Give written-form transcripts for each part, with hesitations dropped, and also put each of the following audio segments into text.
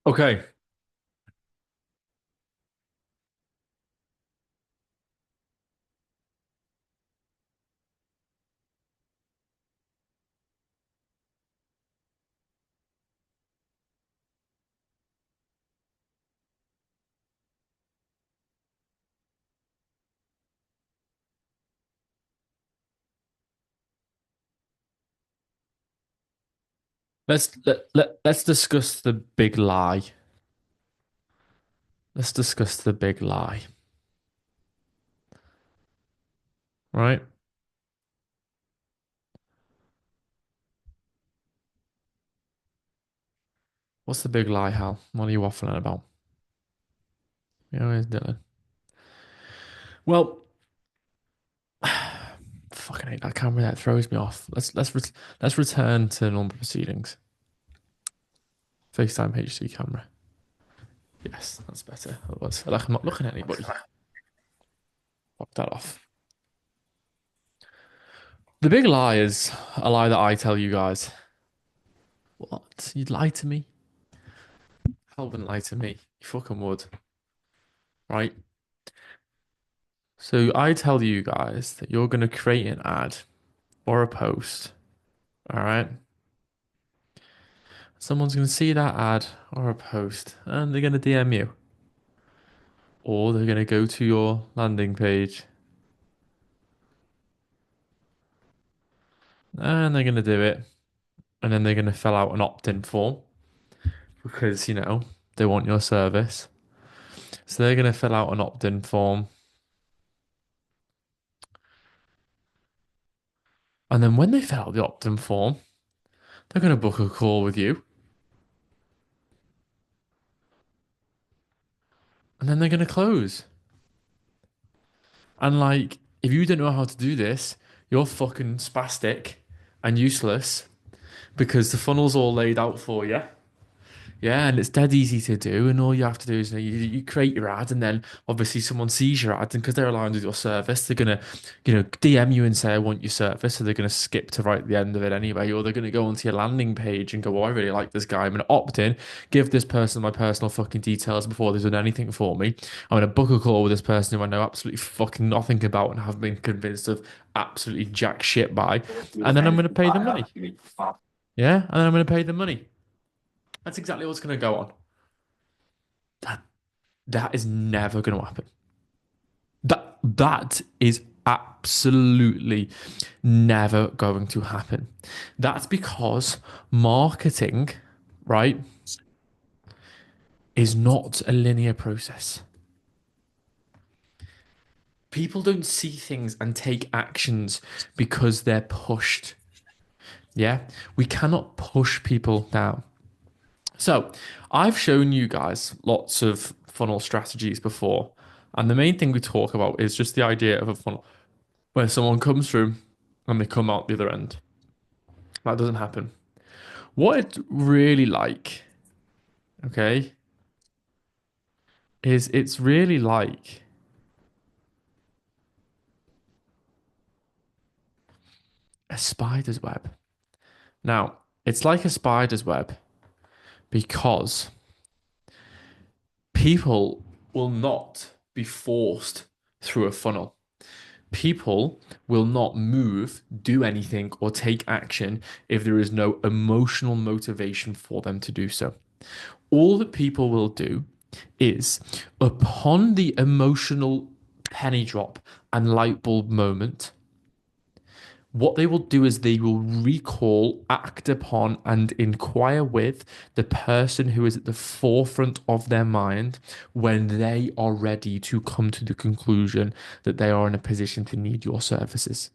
Okay, let's discuss the big lie. Let's discuss the big lie, right? What's the big lie, Hal? What are you waffling about? Where's Dylan? Well, fucking hate that camera. That throws me off. Let's return to normal proceedings. FaceTime HD camera. Yes, that's better. Otherwise, like I'm not looking at anybody. Fuck that off. The big lie is a lie that I tell you guys. What? You'd lie to me? Hal wouldn't lie to me. You fucking would, right? So I tell you guys that you're going to create an ad or a post, all right? Someone's going to see that ad or a post and they're going to DM you, or they're going to go to your landing page and they're going to do it, and then they're going to fill out an opt-in form because, they want your service. So they're going to fill out an opt-in form. And then when they fill out the opt-in form, they're going to book a call with you. And then they're going to close. And like, if you don't know how to do this, you're fucking spastic and useless because the funnel's all laid out for you. Yeah, and it's dead easy to do, and all you have to do is you create your ad, and then obviously someone sees your ad, and because they're aligned with your service, they're gonna, DM you and say I want your service, so they're gonna skip to right at the end of it anyway, or they're gonna go onto your landing page and go, oh, I really like this guy, I'm gonna opt in, give this person my personal fucking details before they've done anything for me. I'm gonna book a call with this person who I know absolutely fucking nothing about and have been convinced of absolutely jack shit by, and then I'm gonna pay them money. Yeah, and then I'm gonna pay them money. That's exactly what's gonna go on. That that is never going to happen. That is absolutely never going to happen. That's because marketing, right, is not a linear process. People don't see things and take actions because they're pushed. Yeah, we cannot push people down. So, I've shown you guys lots of funnel strategies before, and the main thing we talk about is just the idea of a funnel where someone comes through and they come out the other end. That doesn't happen. What it's really like, okay, is it's really like a spider's web. Now, it's like a spider's web because people will not be forced through a funnel. People will not move, do anything, or take action if there is no emotional motivation for them to do so. All that people will do is, upon the emotional penny drop and light bulb moment, what they will do is they will recall, act upon, and inquire with the person who is at the forefront of their mind when they are ready to come to the conclusion that they are in a position to need your services.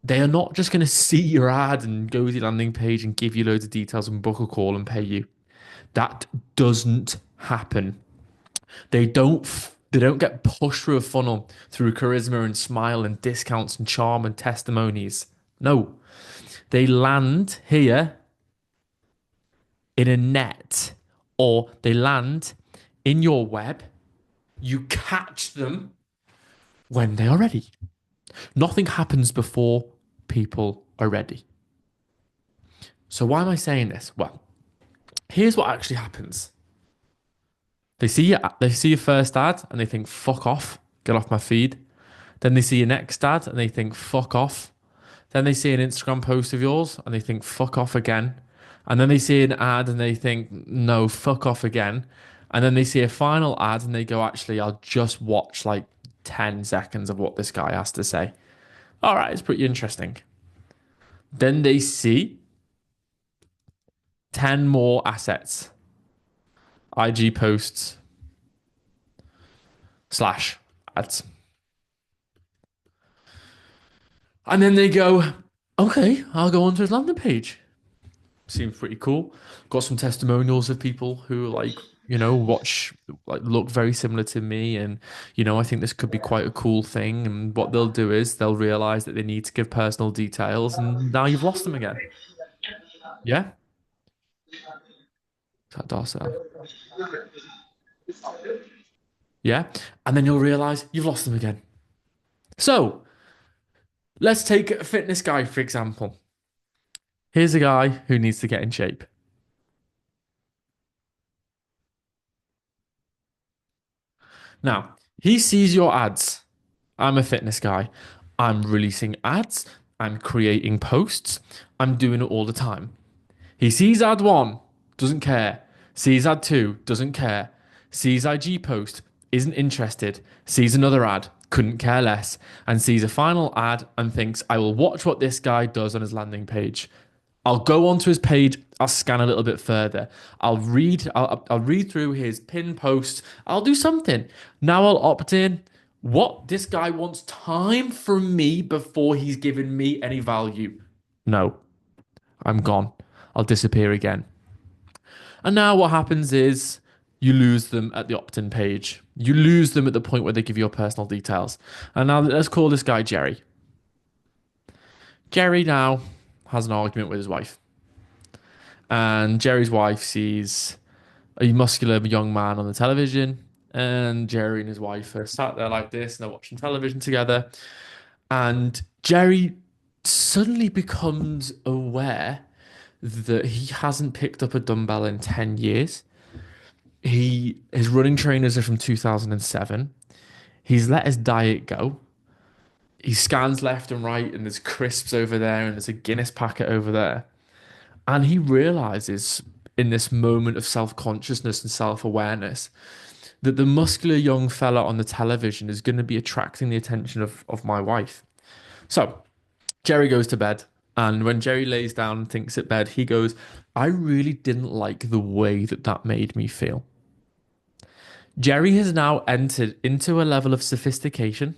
They are not just going to see your ad and go to the landing page and give you loads of details and book a call and pay you. That doesn't happen. They don't get pushed through a funnel through charisma and smile and discounts and charm and testimonies. No, they land here in a net, or they land in your web. You catch them when they are ready. Nothing happens before people are ready. So why am I saying this? Well, Here's what actually happens. They see your first ad and they think, fuck off, get off my feed. Then they see your next ad and they think, fuck off. Then they see an Instagram post of yours and they think, fuck off again. And then they see an ad and they think, no, fuck off again. And then they see a final ad and they go, actually, I'll just watch like 10 seconds of what this guy has to say. All right, it's pretty interesting. Then they see 10 more assets, IG posts slash ads. And then they go, okay, I'll go onto his landing page. Seems pretty cool. Got some testimonials of people who like, watch like look very similar to me and I think this could be quite a cool thing. And what they'll do is they'll realize that they need to give personal details and now you've lost them again. Yeah? Is that Darcel? Yeah? And then you'll realize you've lost them again. So let's take a fitness guy, for example. Here's a guy who needs to get in shape. Now, he sees your ads. I'm a fitness guy. I'm releasing ads. I'm creating posts. I'm doing it all the time. He sees ad one, doesn't care. Sees ad two, doesn't care. Sees IG post, isn't interested. Sees another ad, couldn't care less. And sees a final ad and thinks, I will watch what this guy does on his landing page. I'll go onto his page. I'll scan a little bit further. I'll read through his pin posts. I'll do something. Now I'll opt in. What? This guy wants time from me before he's given me any value. No, I'm gone. I'll disappear again. And now what happens is you lose them at the opt-in page. You lose them at the point where they give you your personal details. And now let's call this guy Jerry. Jerry now has an argument with his wife. And Jerry's wife sees a muscular young man on the television. And Jerry and his wife are sat there like this and they're watching television together. And Jerry suddenly becomes aware that he hasn't picked up a dumbbell in 10 years. His running trainers are from 2007. He's let his diet go. He scans left and right, and there's crisps over there, and there's a Guinness packet over there. And he realizes in this moment of self consciousness and self awareness that the muscular young fella on the television is going to be attracting the attention of my wife. So Jerry goes to bed. And when Jerry lays down and thinks at bed, he goes, I really didn't like the way that that made me feel. Jerry has now entered into a level of sophistication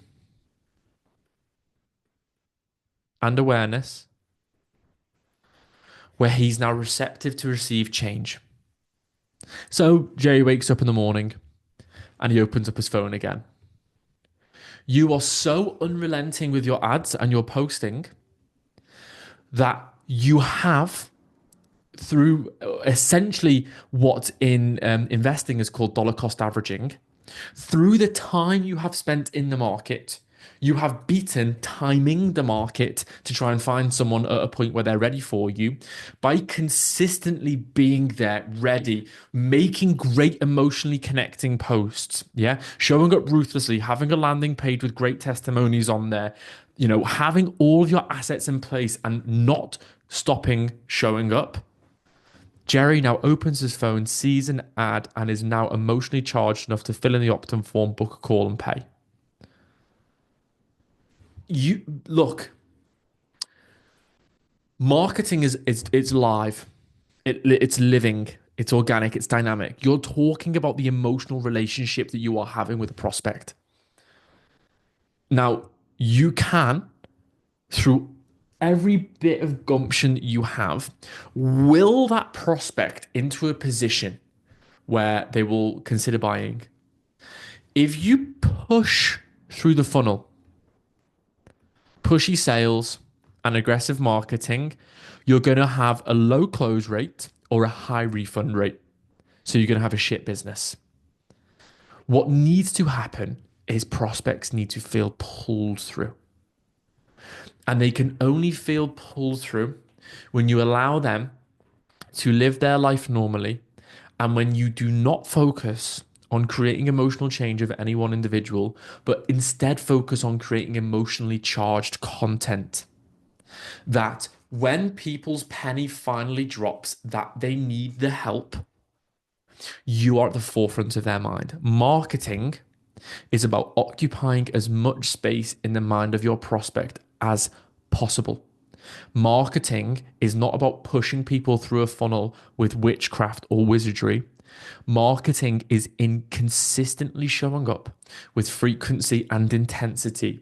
and awareness where he's now receptive to receive change. So Jerry wakes up in the morning and he opens up his phone again. You are so unrelenting with your ads and your posting that you have, through essentially what in investing is called dollar cost averaging, through the time you have spent in the market, you have beaten timing the market to try and find someone at a point where they're ready for you by consistently being there, ready, making great emotionally connecting posts. Yeah. Showing up ruthlessly, having a landing page with great testimonies on there, having all of your assets in place and not stopping showing up. Jerry now opens his phone, sees an ad, and is now emotionally charged enough to fill in the opt-in form, book a call, and pay. You look, marketing is it's live, it's living, it's organic, it's dynamic. You're talking about the emotional relationship that you are having with a prospect. Now, you can, through every bit of gumption you have, will that prospect into a position where they will consider buying. If you push through the funnel, pushy sales and aggressive marketing, you're going to have a low close rate or a high refund rate. So you're going to have a shit business. What needs to happen is prospects need to feel pulled through. And they can only feel pulled through when you allow them to live their life normally. And when you do not focus on creating emotional change of any one individual, but instead focus on creating emotionally charged content, that when people's penny finally drops, that they need the help, you are at the forefront of their mind. Marketing is about occupying as much space in the mind of your prospect as possible. Marketing is not about pushing people through a funnel with witchcraft or wizardry. Marketing is in consistently showing up with frequency and intensity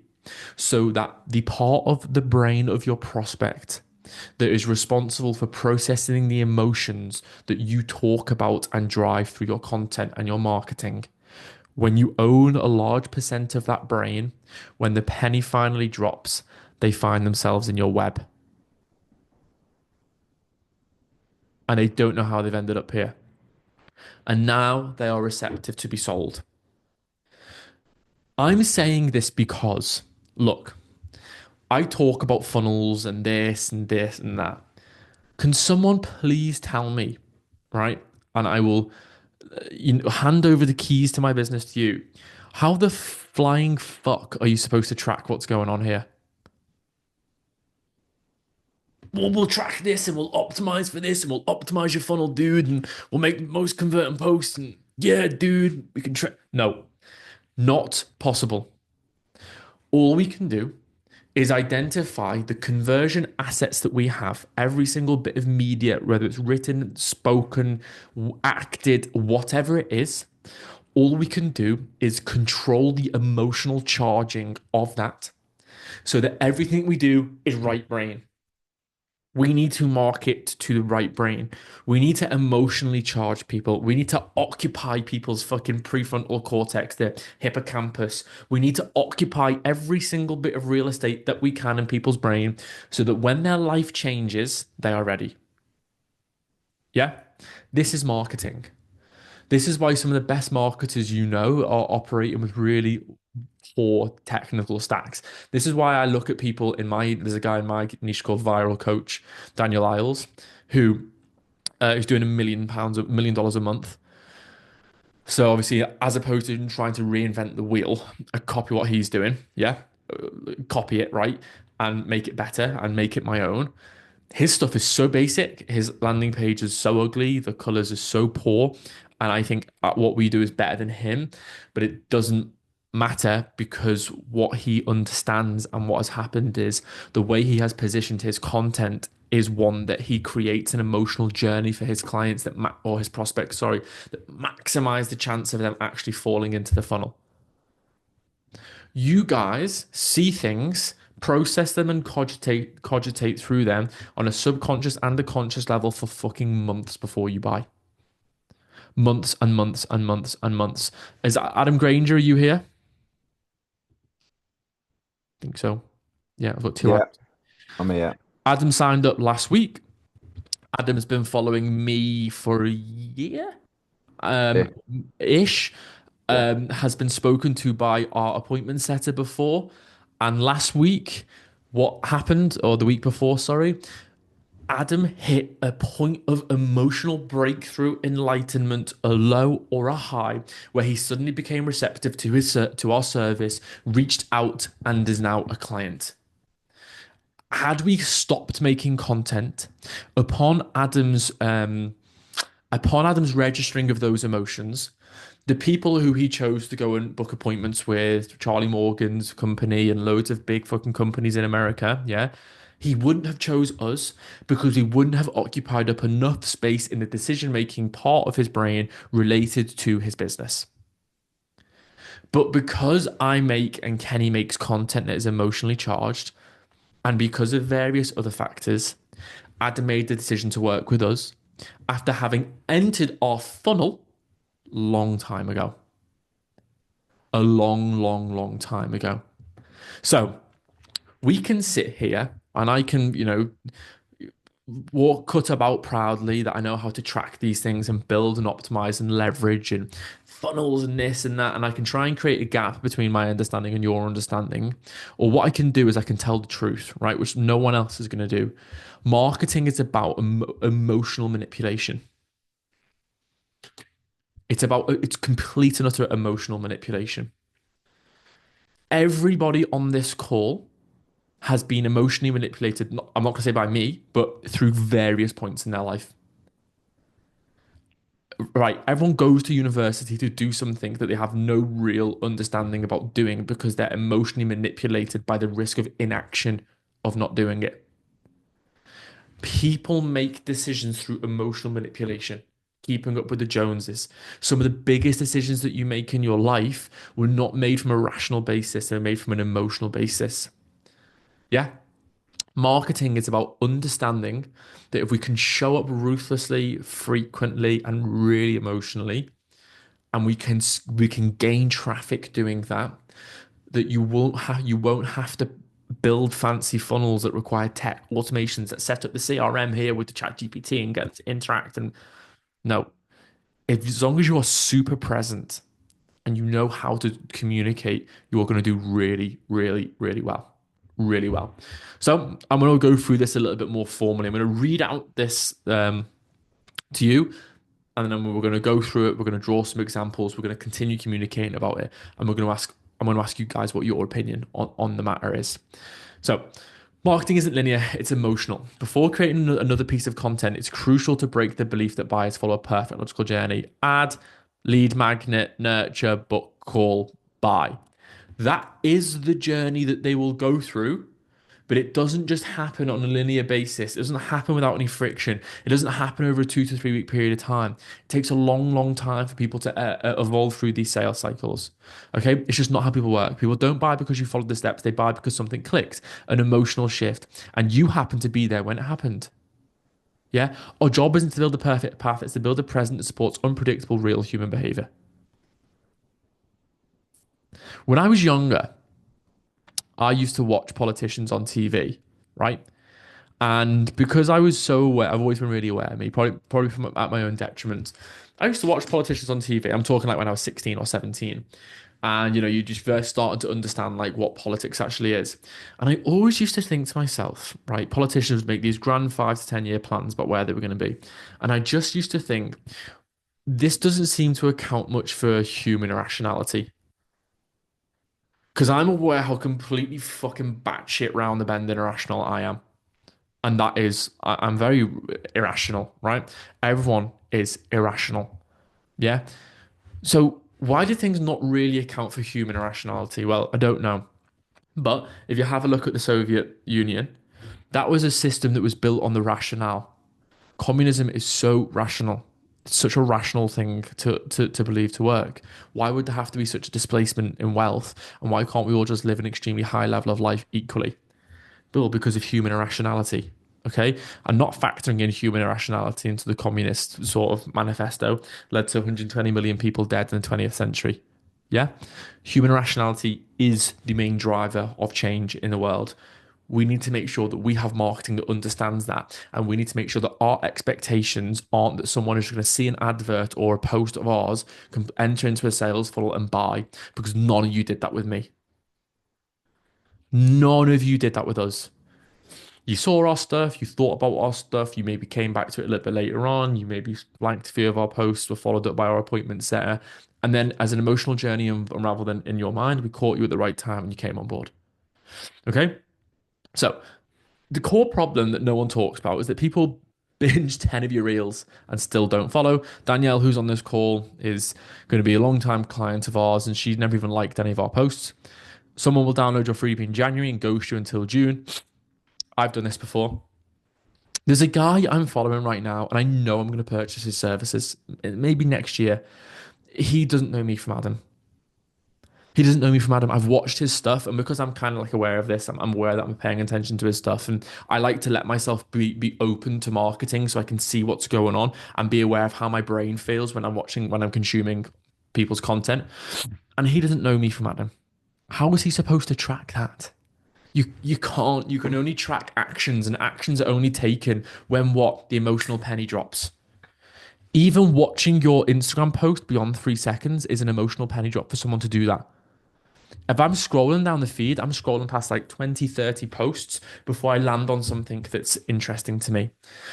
so that the part of the brain of your prospect that is responsible for processing the emotions that you talk about and drive through your content and your marketing. When you own a large percent of that brain, when the penny finally drops, they find themselves in your web and they don't know how they've ended up here. And now they are receptive to be sold. I'm saying this because, look, I talk about funnels and this and this and that. Can someone please tell me, right? And I will hand over the keys to my business to you. How the flying fuck are you supposed to track what's going on here? Well, we'll track this and we'll optimize for this and we'll optimize your funnel, dude, and we'll make the most converting posts. And yeah, dude, we can track. No, not possible. All we can do is identify the conversion assets that we have, every single bit of media, whether it's written, spoken, acted, whatever it is. All we can do is control the emotional charging of that so that everything we do is right brain. We need to market to the right brain. We need to emotionally charge people. We need to occupy people's fucking prefrontal cortex, their hippocampus. We need to occupy every single bit of real estate that we can in people's brain so that when their life changes, they are ready. Yeah? This is marketing. This is why some of the best marketers you know are operating with really poor technical stacks. This is why I look at people there's a guy in my niche called Viral Coach, Daniel Isles, who is doing £1 million, $1 million a month. So obviously, as opposed to trying to reinvent the wheel, I copy what he's doing, yeah, copy it right and make it better and make it my own. His stuff is so basic. His landing page is so ugly. The colors are so poor. And I think what we do is better than him, but it doesn't matter because what he understands and what has happened is the way he has positioned his content is one that he creates an emotional journey for his clients or his prospects, sorry, that maximize the chance of them actually falling into the funnel. You guys see things, process them, and cogitate through them on a subconscious and a conscious level for fucking months before you buy. Months and months and months and months. Is Adam Granger, are you here? I think so. Yeah, I've got two Yeah, Adams. I'm here. Adam signed up last week. Adam has been following me for a year, Yeah, um, ish. yeah. Has been spoken to by our appointment setter before. And last week, what happened, or the week before, sorry, Adam hit a point of emotional breakthrough, enlightenment, a low or a high, where he suddenly became receptive to to our service, reached out, and is now a client. Had we stopped making content upon Adam's registering of those emotions, the people who he chose to go and book appointments with, Charlie Morgan's company and loads of big fucking companies in America, yeah, he wouldn't have chose us because we wouldn't have occupied up enough space in the decision-making part of his brain related to his business. But because I make and Kenny makes content that is emotionally charged, and because of various other factors, Adam made the decision to work with us after having entered our funnel long time ago. A long, long, long time ago. So we can sit here and I can, walk cut about proudly that I know how to track these things and build and optimize and leverage and funnels and this and that. And I can try and create a gap between my understanding and your understanding. Or what I can do is I can tell the truth, right? Which no one else is going to do. Marketing is about emotional manipulation. It's complete and utter emotional manipulation. Everybody on this call has been emotionally manipulated. I'm not going to say by me, but through various points in their life. Right, everyone goes to university to do something that they have no real understanding about doing because they're emotionally manipulated by the risk of inaction of not doing it. People make decisions through emotional manipulation, keeping up with the Joneses. Some of the biggest decisions that you make in your life were not made from a rational basis, they're made from an emotional basis. Yeah. Marketing is about understanding that if we can show up ruthlessly, frequently, and really emotionally, and we can gain traffic doing that, that you won't have to build fancy funnels that require tech automations that set up the CRM here with the chat GPT and get it to interact. And no, if as long as you are super present and you know how to communicate, you're going to do really, really, really well. Really well. So I'm going to go through this a little bit more formally. I'm going to read out this to you, and then we're going to go through it. We're going to draw some examples. We're going to continue communicating about it, and I'm going to ask you guys what your opinion on the matter is. So, marketing isn't linear, it's emotional. Before creating another piece of content, it's crucial to break the belief that buyers follow a perfect logical journey: add, lead magnet, nurture, book, call, buy. That is the journey that they will go through, but it doesn't just happen on a linear basis. It doesn't happen without any friction. It doesn't happen over a 2 to 3 week period of time. It takes a long, long time for people to evolve through these sales cycles. Okay, it's just not how people work. People don't buy because you followed the steps. They buy because something clicked, an emotional shift, and you happen to be there when it happened. Yeah, our job isn't to build a perfect path; it's to build a present that supports unpredictable, real human behavior. When I was younger, I used to watch politicians on TV, right? And because I was so aware, I've always been really aware of me, probably from at my own detriment. I used to watch politicians on TV. I'm talking like when I was 16 or 17. And you just first started to understand like what politics actually is. And I always used to think to myself, right, politicians would make these grand 5 to 10 year plans about where they were going to be. And I just used to think, this doesn't seem to account much for human irrationality. Because I'm aware how completely fucking batshit round the bend and irrational I am. And that is, I'm very irrational, right? Everyone is irrational. Yeah. So why do things not really account for human irrationality? Well, I don't know. But if you have a look at the Soviet Union, that was a system that was built on the rationale. Communism is so rational. It's such a rational thing to believe to work. Why would there have to be such a displacement in wealth? And why can't we all just live an extremely high level of life equally? Bill, because of human irrationality. Okay, and not factoring in human irrationality into the communist sort of manifesto led to 120 million people dead in the 20th century. Yeah, human irrationality is the main driver of change in the world. We need to make sure that we have marketing that understands that, and we need to make sure that our expectations aren't that someone is going to see an advert or a post of ours, can enter into a sales funnel and buy, because none of you did that with me. None of you did that with us. You saw our stuff, you thought about our stuff, you maybe came back to it a little bit later on, you maybe liked a few of our posts, were followed up by our appointment setter. And then, as an emotional journey unraveled in your mind, we caught you at the right time and you came on board. Okay? So, the core problem that no one talks about is that people binge 10 of your reels and still don't follow. Danielle, who's on this call, is going to be a long time client of ours and she's never even liked any of our posts. Someone will download your freebie in January and ghost you until June. I've done this before. There's a guy I'm following right now, and I know I'm going to purchase his services maybe next year. He doesn't know me from Adam. He doesn't know me from Adam. I've watched his stuff, and because I'm kind of like aware of this, I'm aware that I'm paying attention to his stuff, and I like to let myself be open to marketing so I can see what's going on and be aware of how my brain feels when I'm consuming people's content. And he doesn't know me from Adam. How was he supposed to track that? You can't. You can only track actions, and actions are only taken when what the emotional penny drops. Even watching your Instagram post beyond 3 seconds is an emotional penny drop for someone to do that. If I'm scrolling down the feed, I'm scrolling past like 20, 30 posts before I land on something that's interesting to me.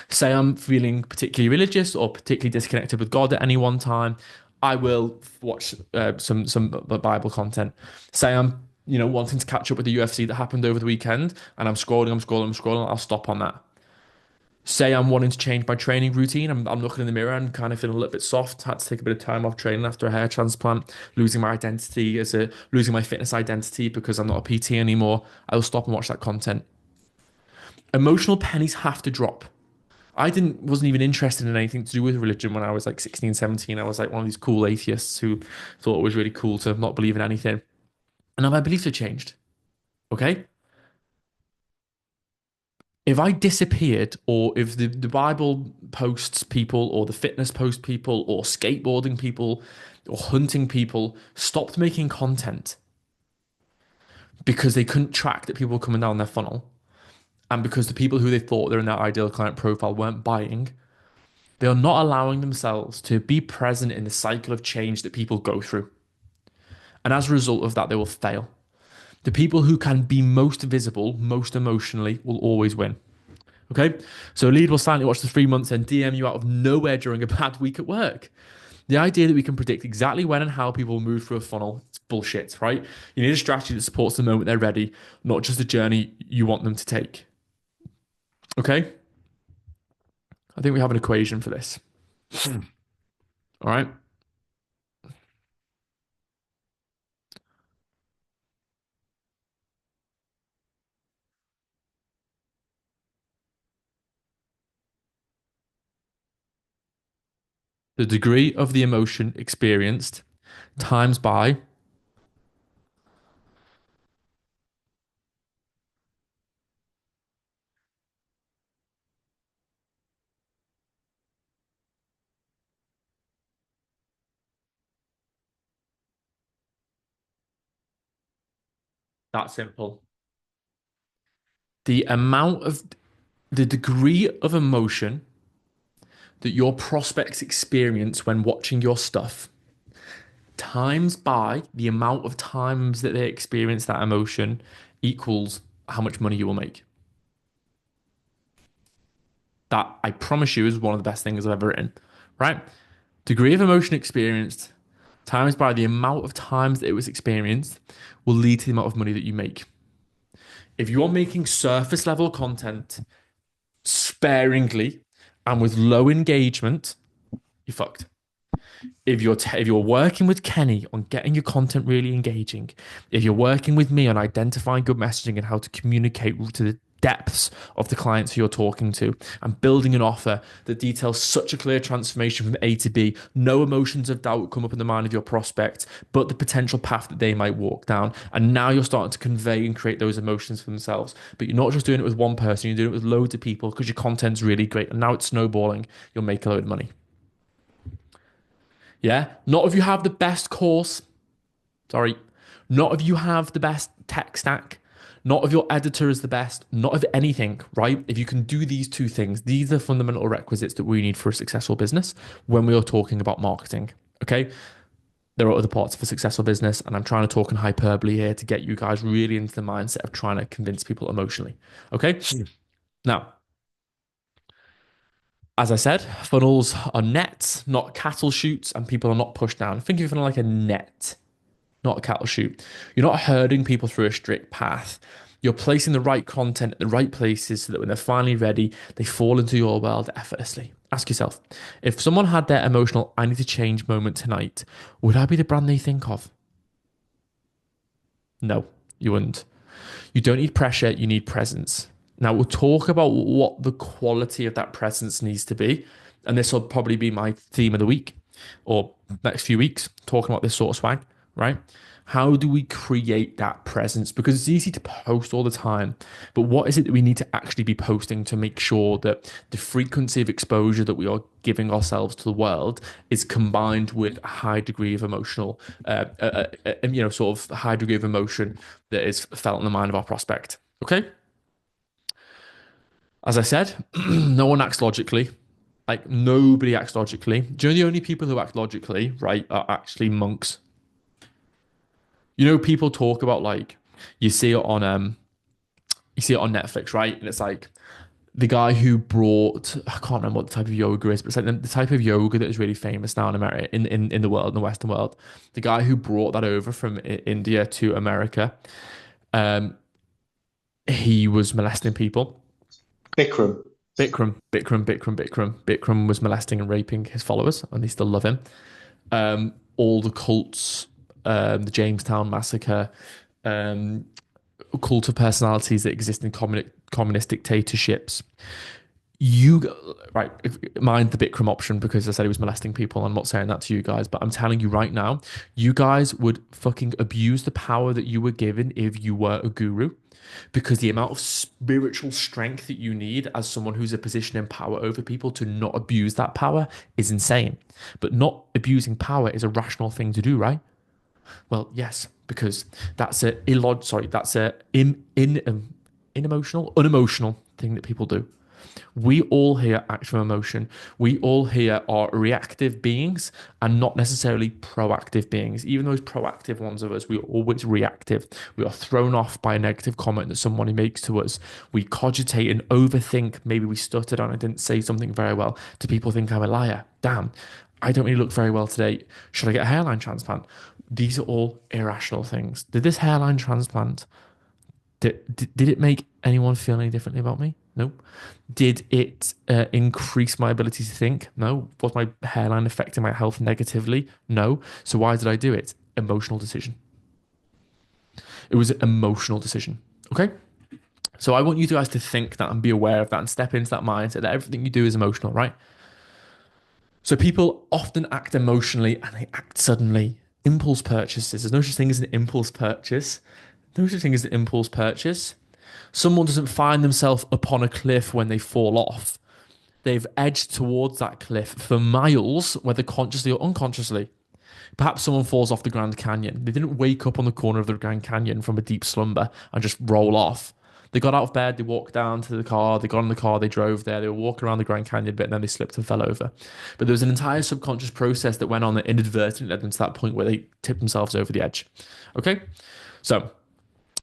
Say I'm feeling particularly religious or particularly disconnected with God at any one time, I will watch some Bible content. Say I'm wanting to catch up with the UFC that happened over the weekend, and I'm scrolling. I'll stop on that. Say I'm wanting to change my training routine. I'm looking in the mirror and kind of feeling a little bit soft. Had to take a bit of time off training after a hair transplant, losing my fitness identity because I'm not a PT anymore. I will stop and watch that content. Emotional pennies have to drop. I didn't wasn't even interested in anything to do with religion when I was like 16, 17. I was like one of these cool atheists who thought it was really cool to not believe in anything. And now my beliefs have changed. Okay? If I disappeared, or if the Bible posts people, or the fitness post people, or skateboarding people, or hunting people stopped making content because they couldn't track that people were coming down their funnel, and because the people who they thought they're in their ideal client profile weren't buying, they are not allowing themselves to be present in the cycle of change that people go through. And as a result of that, they will fail. The people who can be most visible, most emotionally, will always win. Okay, so a lead will silently watch the 3 months and DM you out of nowhere during a bad week at work. The idea that we can predict exactly when and how people will move through a funnel, it's bullshit, right? You need a strategy that supports the moment they're ready, not just the journey you want them to take. Okay, I think we have an equation for this. All right, the degree of the emotion experienced times by that simple. The amount of the degree of emotion that your prospects experience when watching your stuff times by the amount of times that they experience that emotion equals how much money you will make. That I promise you is one of the best things I've ever written, right? Degree of emotion experienced times by the amount of times that it was experienced will lead to the amount of money that you make. If you're making surface level content sparingly and with low engagement, you're fucked. If you're working with Kenny on getting your content really engaging, if you're working with me on identifying good messaging and how to communicate to the depths of the clients who you're talking to and building an offer that details such a clear transformation from A to B, no emotions of doubt come up in the mind of your prospect, but the potential path that they might walk down. And now you're starting to convey and create those emotions for themselves. But you're not just doing it with one person, you're doing it with loads of people because your content's really great. And now it's snowballing. You'll make a load of money. Yeah. Not if you have the best course. Sorry. Not if you have the best tech stack. Not if your editor is the best. Not if anything, right? If you can do these two things, these are fundamental requisites that we need for a successful business when we are talking about marketing. Okay. There are other parts of a successful business, and I'm trying to talk in hyperbole here to get you guys really into the mindset of trying to convince people emotionally. Okay. Now, as I said, funnels are nets, not cattle chutes, and people are not pushed down. Think of it funnel like a net, not a cattle chute. You're not herding people through a strict path. You're placing the right content at the right places so that when they're finally ready, they fall into your world effortlessly. Ask yourself, if someone had their emotional I need to change moment tonight, would I be the brand they think of? No, you wouldn't. You don't need pressure, you need presence. Now, we'll talk about what the quality of that presence needs to be. And this will probably be my theme of the week or next few weeks, talking about this sort of swag, right? How do we create that presence? Because it's easy to post all the time, but what is it that we need to actually be posting to make sure that the frequency of exposure that we are giving ourselves to the world is combined with a high degree of emotional, sort of high degree of emotion that is felt in the mind of our prospect? Okay. As I said, no one acts logically. Like nobody acts logically. Do you know the only people who act logically, right, are actually monks? You know, people talk about like you see it on you see it on Netflix, right? And it's like the guy who brought I can't remember what the type of yoga is, but it's like the type of yoga that is really famous now in America, in the world, in the Western world. The guy who brought that over from India to America, um, he was molesting people. Bikram. Bikram was molesting and raping his followers, and they still love him. All the cults, the Jamestown massacre, um, cult of personalities that exist in communist dictatorships. You right, mind the Bikram option because I said he was molesting people. I'm not saying that to you guys, but I'm telling you right now, you guys would fucking abuse the power that you were given if you were a guru, because the amount of spiritual strength that you need as someone who's a position in power over people to not abuse that power is insane. But not abusing power is a rational thing to do, right? Well, yes, because that's a that's a unemotional thing that people do. We all here act from emotion. We all here are reactive beings and not necessarily proactive beings. Even those proactive ones of us, we are always reactive. We are thrown off by a negative comment that somebody makes to us. We cogitate and overthink. Maybe we stuttered and I didn't say something very well. Do people think I'm a liar? Damn, I don't really look very well today. Should I get a hairline transplant? These are all irrational things. Did this hairline transplant, did it make anyone feel any differently about me? No. Did it increase my ability to think? No. Was my hairline affecting my health negatively? No. So why did I do it? Emotional decision. It was an emotional decision. Okay. So I want you guys to think that and be aware of that and step into that mindset that everything you do is emotional, right? So people often act emotionally and they act suddenly. Impulse purchases. There's no such thing as an impulse purchase. No such thing as an impulse purchase. Someone doesn't find themselves upon a cliff when they fall off. They've edged towards that cliff for miles, whether consciously or unconsciously. Perhaps someone falls off the Grand Canyon. They didn't wake up on the corner of the Grand Canyon from a deep slumber and just roll off. They got out of bed, they walked down to the car, they got in the car, they drove there, they were walking around the Grand Canyon a bit, and then they slipped and fell over. But there was an entire subconscious process that went on that inadvertently led them to that point where they tipped themselves over the edge. Okay? So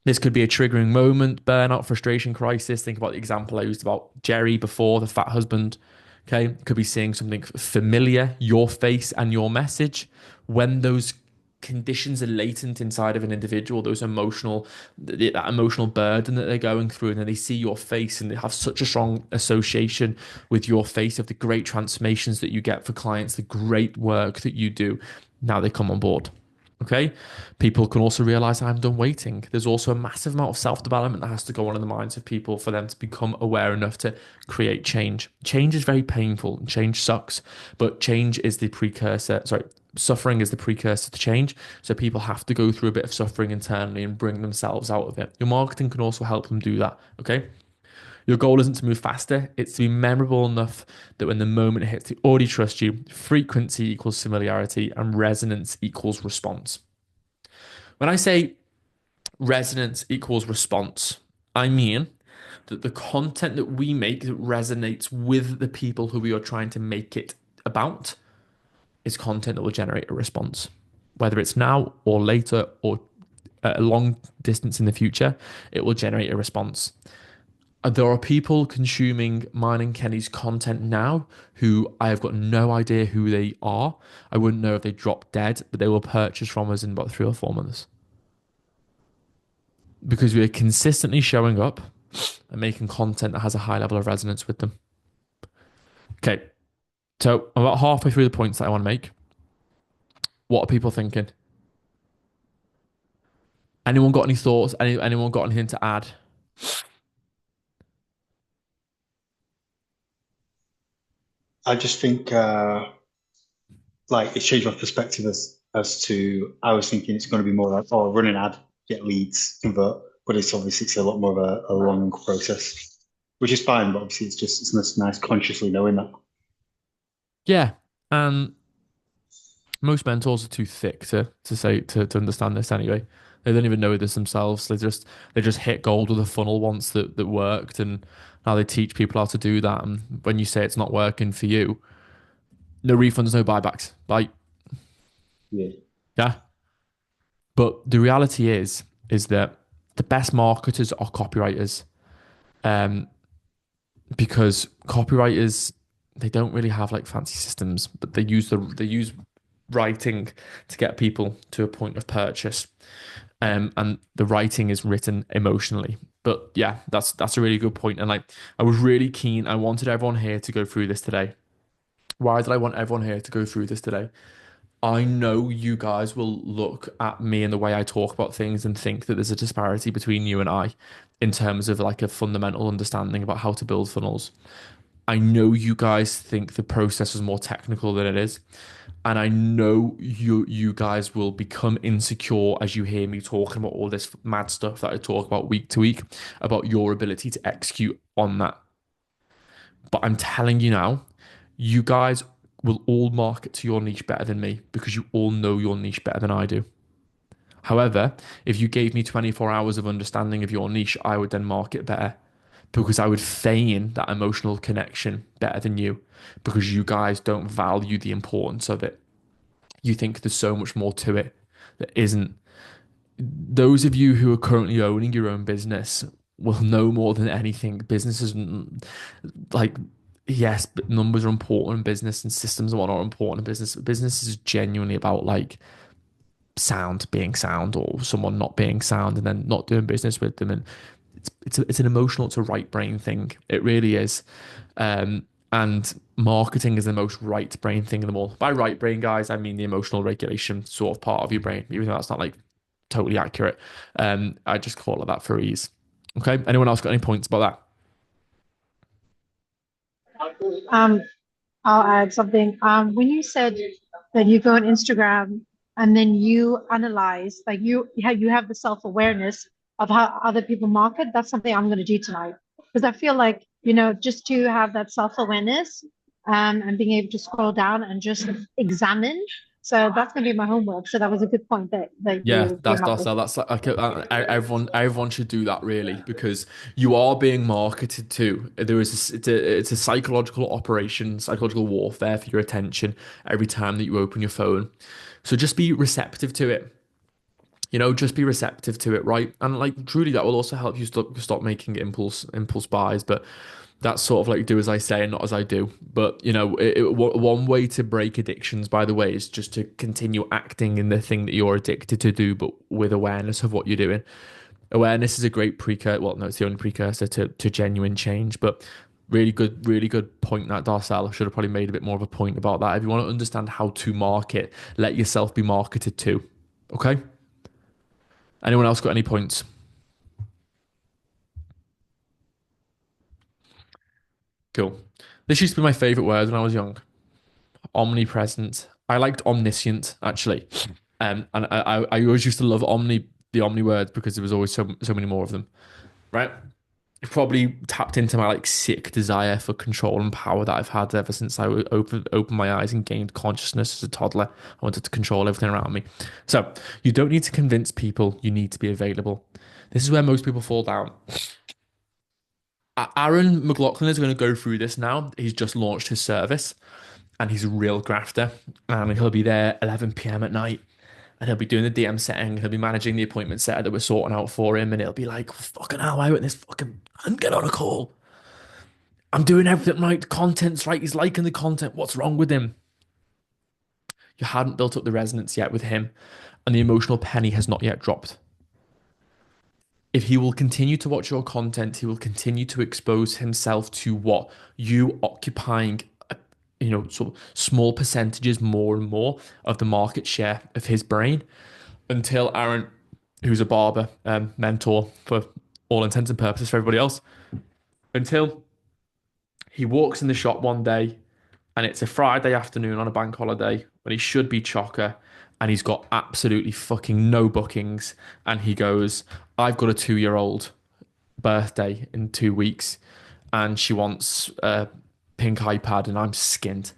this could be a triggering moment, burnout, frustration, crisis. Think about the example I used about Jerry before, the fat husband. Okay. Could be seeing something familiar, your face and your message. When those conditions are latent inside of an individual, those emotional, that emotional burden that they're going through, and then they see your face and they have such a strong association with your face of the great transformations that you get for clients, the great work that you do. Now they come on board. Okay. People can also realize I'm done waiting. There's also a massive amount of self development that has to go on in the minds of people for them to become aware enough to create change. Change is very painful and change sucks, but change is the precursor. Sorry, suffering is the precursor to change. So people have to go through a bit of suffering internally and bring themselves out of it. Your marketing can also help them do that. Okay. Your goal isn't to move faster, it's to be memorable enough that when the moment hits, they already trust you. Frequency equals familiarity, and resonance equals response. When I say resonance equals response, I mean that the content that we make that resonates with the people who we are trying to make it about is content that will generate a response. Whether it's now or later or at a long distance in the future, it will generate a response. There are people consuming mine and Kenny's content now who I have got no idea who they are. I wouldn't know if they dropped dead, but they will purchase from us in about 3 or 4 months because we are consistently showing up and making content that has a high level of resonance with them. Okay, so I'm about halfway through the points that I want to make. What are people thinking? Anyone got any thoughts? Anyone got anything to add? I just think like it's changed my perspective as to I was thinking it's going to be more like oh run an ad, get leads, convert, but it's a lot more of a long process, which is fine. But obviously it's nice consciously knowing that. Yeah, and most mentors are too thick to say to understand this anyway. They don't even know this themselves. They just hit gold with a funnel once that worked, and now they teach people how to do that. And when you say it's not working for you, no refunds, no buybacks. Bye. Yeah. Yeah. But the reality is that the best marketers are copywriters. Um, because copywriters they don't really have like fancy systems, but they use writing to get people to a point of purchase. And the writing is written emotionally. But yeah, that's a really good point. And like I was really keen. I wanted everyone here to go through this today. Why did I want everyone here to go through this today? I know you guys will look at me and the way I talk about things and think that there's a disparity between you and I in terms of like a fundamental understanding about how to build funnels. I know you guys think the process is more technical than it is. And I know you guys will become insecure as you hear me talking about all this mad stuff that I talk about week to week about your ability to execute on that. But I'm telling you now, you guys will all market to your niche better than me because you all know your niche better than I do. However, if you gave me 24 hours of understanding of your niche, I would then market better because I would feign that emotional connection better than you because you guys don't value the importance of it. You think there's so much more to it that isn't. Those of you who are currently owning your own business will know more than anything. Businesses, like, yes, but numbers are important in business and systems and whatnot are important in business. Business is genuinely about like sound being sound or someone not being sound and then not doing business with them. And it's an emotional, it's a right brain thing. It really is. And marketing is the most right brain thing in them all. By right brain, guys, I mean the emotional regulation sort of part of your brain, even though that's not like totally accurate. I just call it that for ease. Okay. Anyone else got any points about that? Um, I'll add something. When you said that you go on Instagram and then you analyze, like you have the self-awareness of how other people market, that's something I'm going to do tonight. Because I feel like, just to have that self-awareness, and being able to scroll down and just examine. So that's going to be my homework. So that was a good point that Yeah, you that's came up that's with. that's like everyone should do that really because you are being marketed to. There is it's a psychological operation, psychological warfare for your attention every time that you open your phone. So just be receptive to it. Just be receptive to it, right? And like truly, that will also help you stop making impulse buys. But that's sort of like do as I say and not as I do. But one way to break addictions, by the way, is just to continue acting in the thing that you're addicted to do, but with awareness of what you're doing. Awareness is a great precursor. Well, no, it's the only precursor to genuine change. But really good point that Darcel. I should have probably made a bit more of a point about that. If you want to understand how to market, let yourself be marketed to. Okay. Anyone else got any points? Cool. This used to be my favorite word when I was young. Omnipresent. I liked omniscient actually, and I always used to love the omni words because there was always so many more of them. Right? It probably tapped into my like sick desire for control and power that I've had ever since I opened my eyes and gained consciousness as a toddler. I wanted to control everything around me. So you don't need to convince people. You need to be available. This is where most people fall down. Aaron McLaughlin is going to go through this now. He's just launched his service and he's a real grafter. And he'll be there 11 p.m. at night and he'll be doing the DM setting. He'll be managing the appointment setter that we're sorting out for him. And it'll be like, fucking hell, why won't this fucking man get on a call? I'm doing everything right. The content's right. He's liking the content. What's wrong with him? You hadn't built up the resonance yet with him and the emotional penny has not yet dropped. If he will continue to watch your content, he will continue to expose himself to what you occupying, sort of small percentages more and more of the market share of his brain until Aaron, who's a barber, mentor for all intents and purposes for everybody else, until he walks in the shop one day and it's a Friday afternoon on a bank holiday when he should be chocker and he's got absolutely fucking no bookings and he goes, I've got a 2-year-old birthday in 2 weeks and she wants a pink iPad and I'm skint.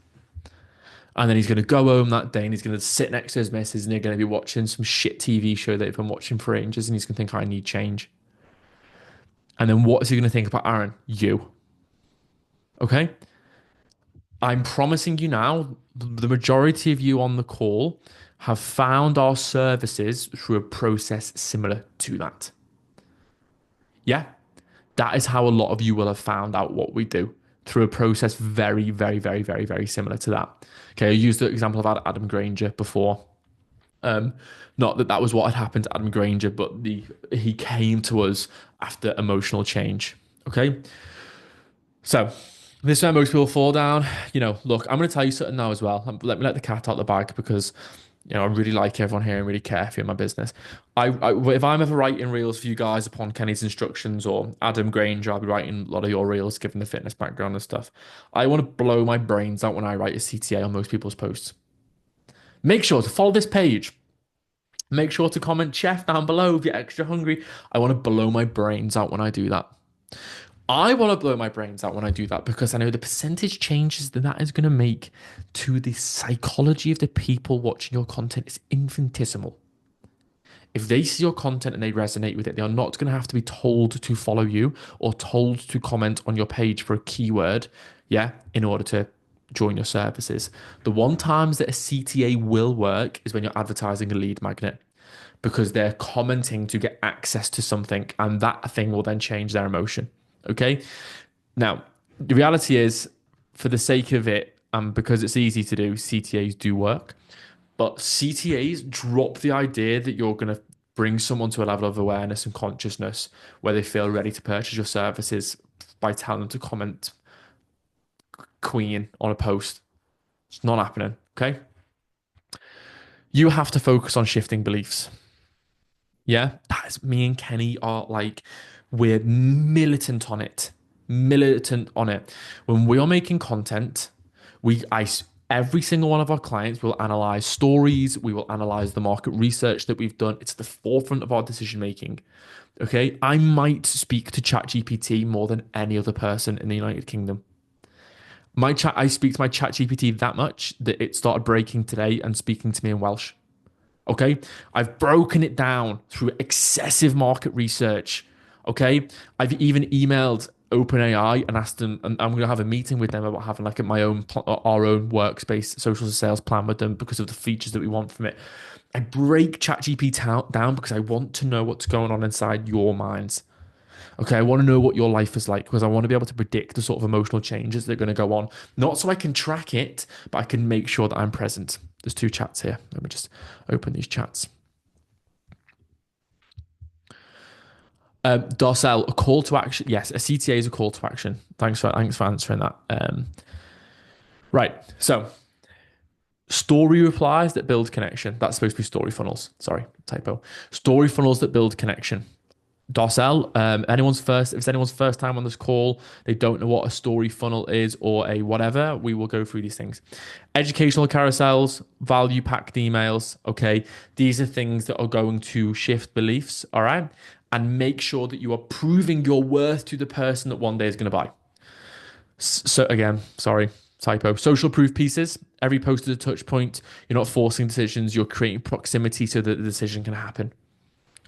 And then he's going to go home that day and he's going to sit next to his missus and they're going to be watching some shit TV show that they've been watching for ages and he's going to think, I need change. And then what is he going to think about Aaron? You. Okay? I'm promising you now, the majority of you on the call have found our services through a process similar to that. Yeah? That is how a lot of you will have found out what we do, through a process very, very, very, very, very similar to that. Okay, I used the example of Adam Granger before. Not that that was what had happened to Adam Granger, but he came to us after emotional change. Okay, so this is where most people fall down. Look, I'm going to tell you something now as well. Let me let the cat out of the bag because I really like everyone here and really care for you in my business. If I'm ever writing reels for you guys upon Kenny's instructions or Adam Granger, I'll be writing a lot of your reels given the fitness background and stuff. I want to blow my brains out when I write a CTA on most people's posts. Make sure to follow this page. Make sure to comment chef down below if you're extra hungry. I want to blow my brains out when I do that. I want to blow my brains out when I do that because I know the percentage changes that is going to make to the psychology of the people watching your content is infinitesimal. If they see your content and they resonate with it, they are not going to have to be told to follow you or told to comment on your page for a keyword, in order to join your services. The one times that a CTA will work is when you're advertising a lead magnet because they're commenting to get access to something and that thing will then change their emotion. Okay. Now, the reality is, for the sake of it, because it's easy to do, CTAs do work. But CTAs drop the idea that you're going to bring someone to a level of awareness and consciousness where they feel ready to purchase your services by telling them to comment Queen on a post. It's not happening. Okay. You have to focus on shifting beliefs. Yeah. That is, me and Kenny are like, we're militant on it. When we are making content, every single one of our clients will analyze stories. We will analyze the market research that we've done. It's the forefront of our decision making. Okay. I might speak to ChatGPT more than any other person in the United Kingdom. I speak to my ChatGPT that much that it started breaking today and speaking to me in Welsh. Okay. I've broken it down through excessive market research. Okay. I've even emailed OpenAI and asked them, and I'm going to have a meeting with them about having like our own workspace social sales plan with them because of the features that we want from it. I break ChatGPT down because I want to know what's going on inside your minds. Okay, I want to know what your life is like because I want to be able to predict the sort of emotional changes that are going to go on. Not so I can track it, but I can make sure that I'm present. There's 2 chats here. Let me just open these chats. Darcel, a call to action. Yes, a CTA is a call to action. Thanks for answering that. Right, so story replies that build connection. That's supposed to be story funnels. Sorry, typo. Story funnels that build connection. Darcel, if it's anyone's first time on this call, they don't know what a story funnel is or a whatever, we will go through these things. Educational carousels, value packed emails, okay? These are things that are going to shift beliefs, all right? And make sure that you are proving your worth to the person that one day is going to buy. So again, sorry, typo. Social proof pieces. Every post is a touch point. You're not forcing decisions. You're creating proximity so that the decision can happen.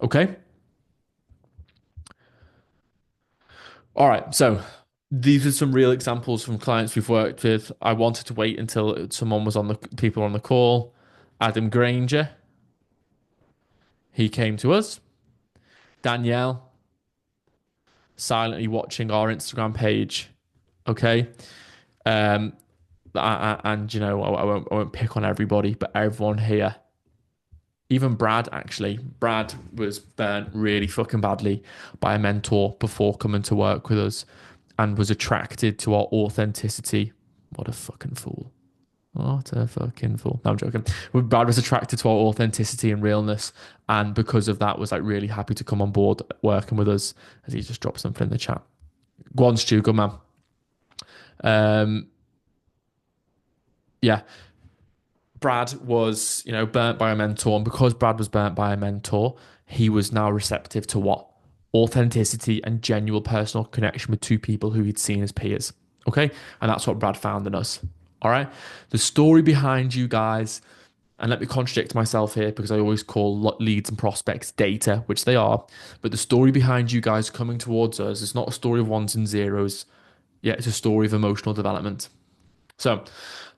Okay? All right, so these are some real examples from clients we've worked with. I wanted to wait until someone was people on the call. Adam Granger, he came to us. Danielle, silently watching our Instagram page. Okay, and I won't pick on everybody, but everyone here. Even Brad, actually. Brad was burnt really fucking badly by a mentor before coming to work with us and was attracted to our authenticity. What a fucking fool. What a fucking fool. No, I'm joking. Brad was attracted to our authenticity and realness and because of that was like really happy to come on board working with us as he just dropped something in the chat. Go on, Stu, good man. Yeah. Brad was, burnt by a mentor, and because Brad was burnt by a mentor, he was now receptive to what? Authenticity and genuine personal connection with 2 people who he'd seen as peers. Okay? And that's what Brad found in us. All right. The story behind you guys, and let me contradict myself here because I always call leads and prospects data, which they are. But the story behind you guys coming towards us is not a story of ones and zeros. Yeah, it's a story of emotional development. So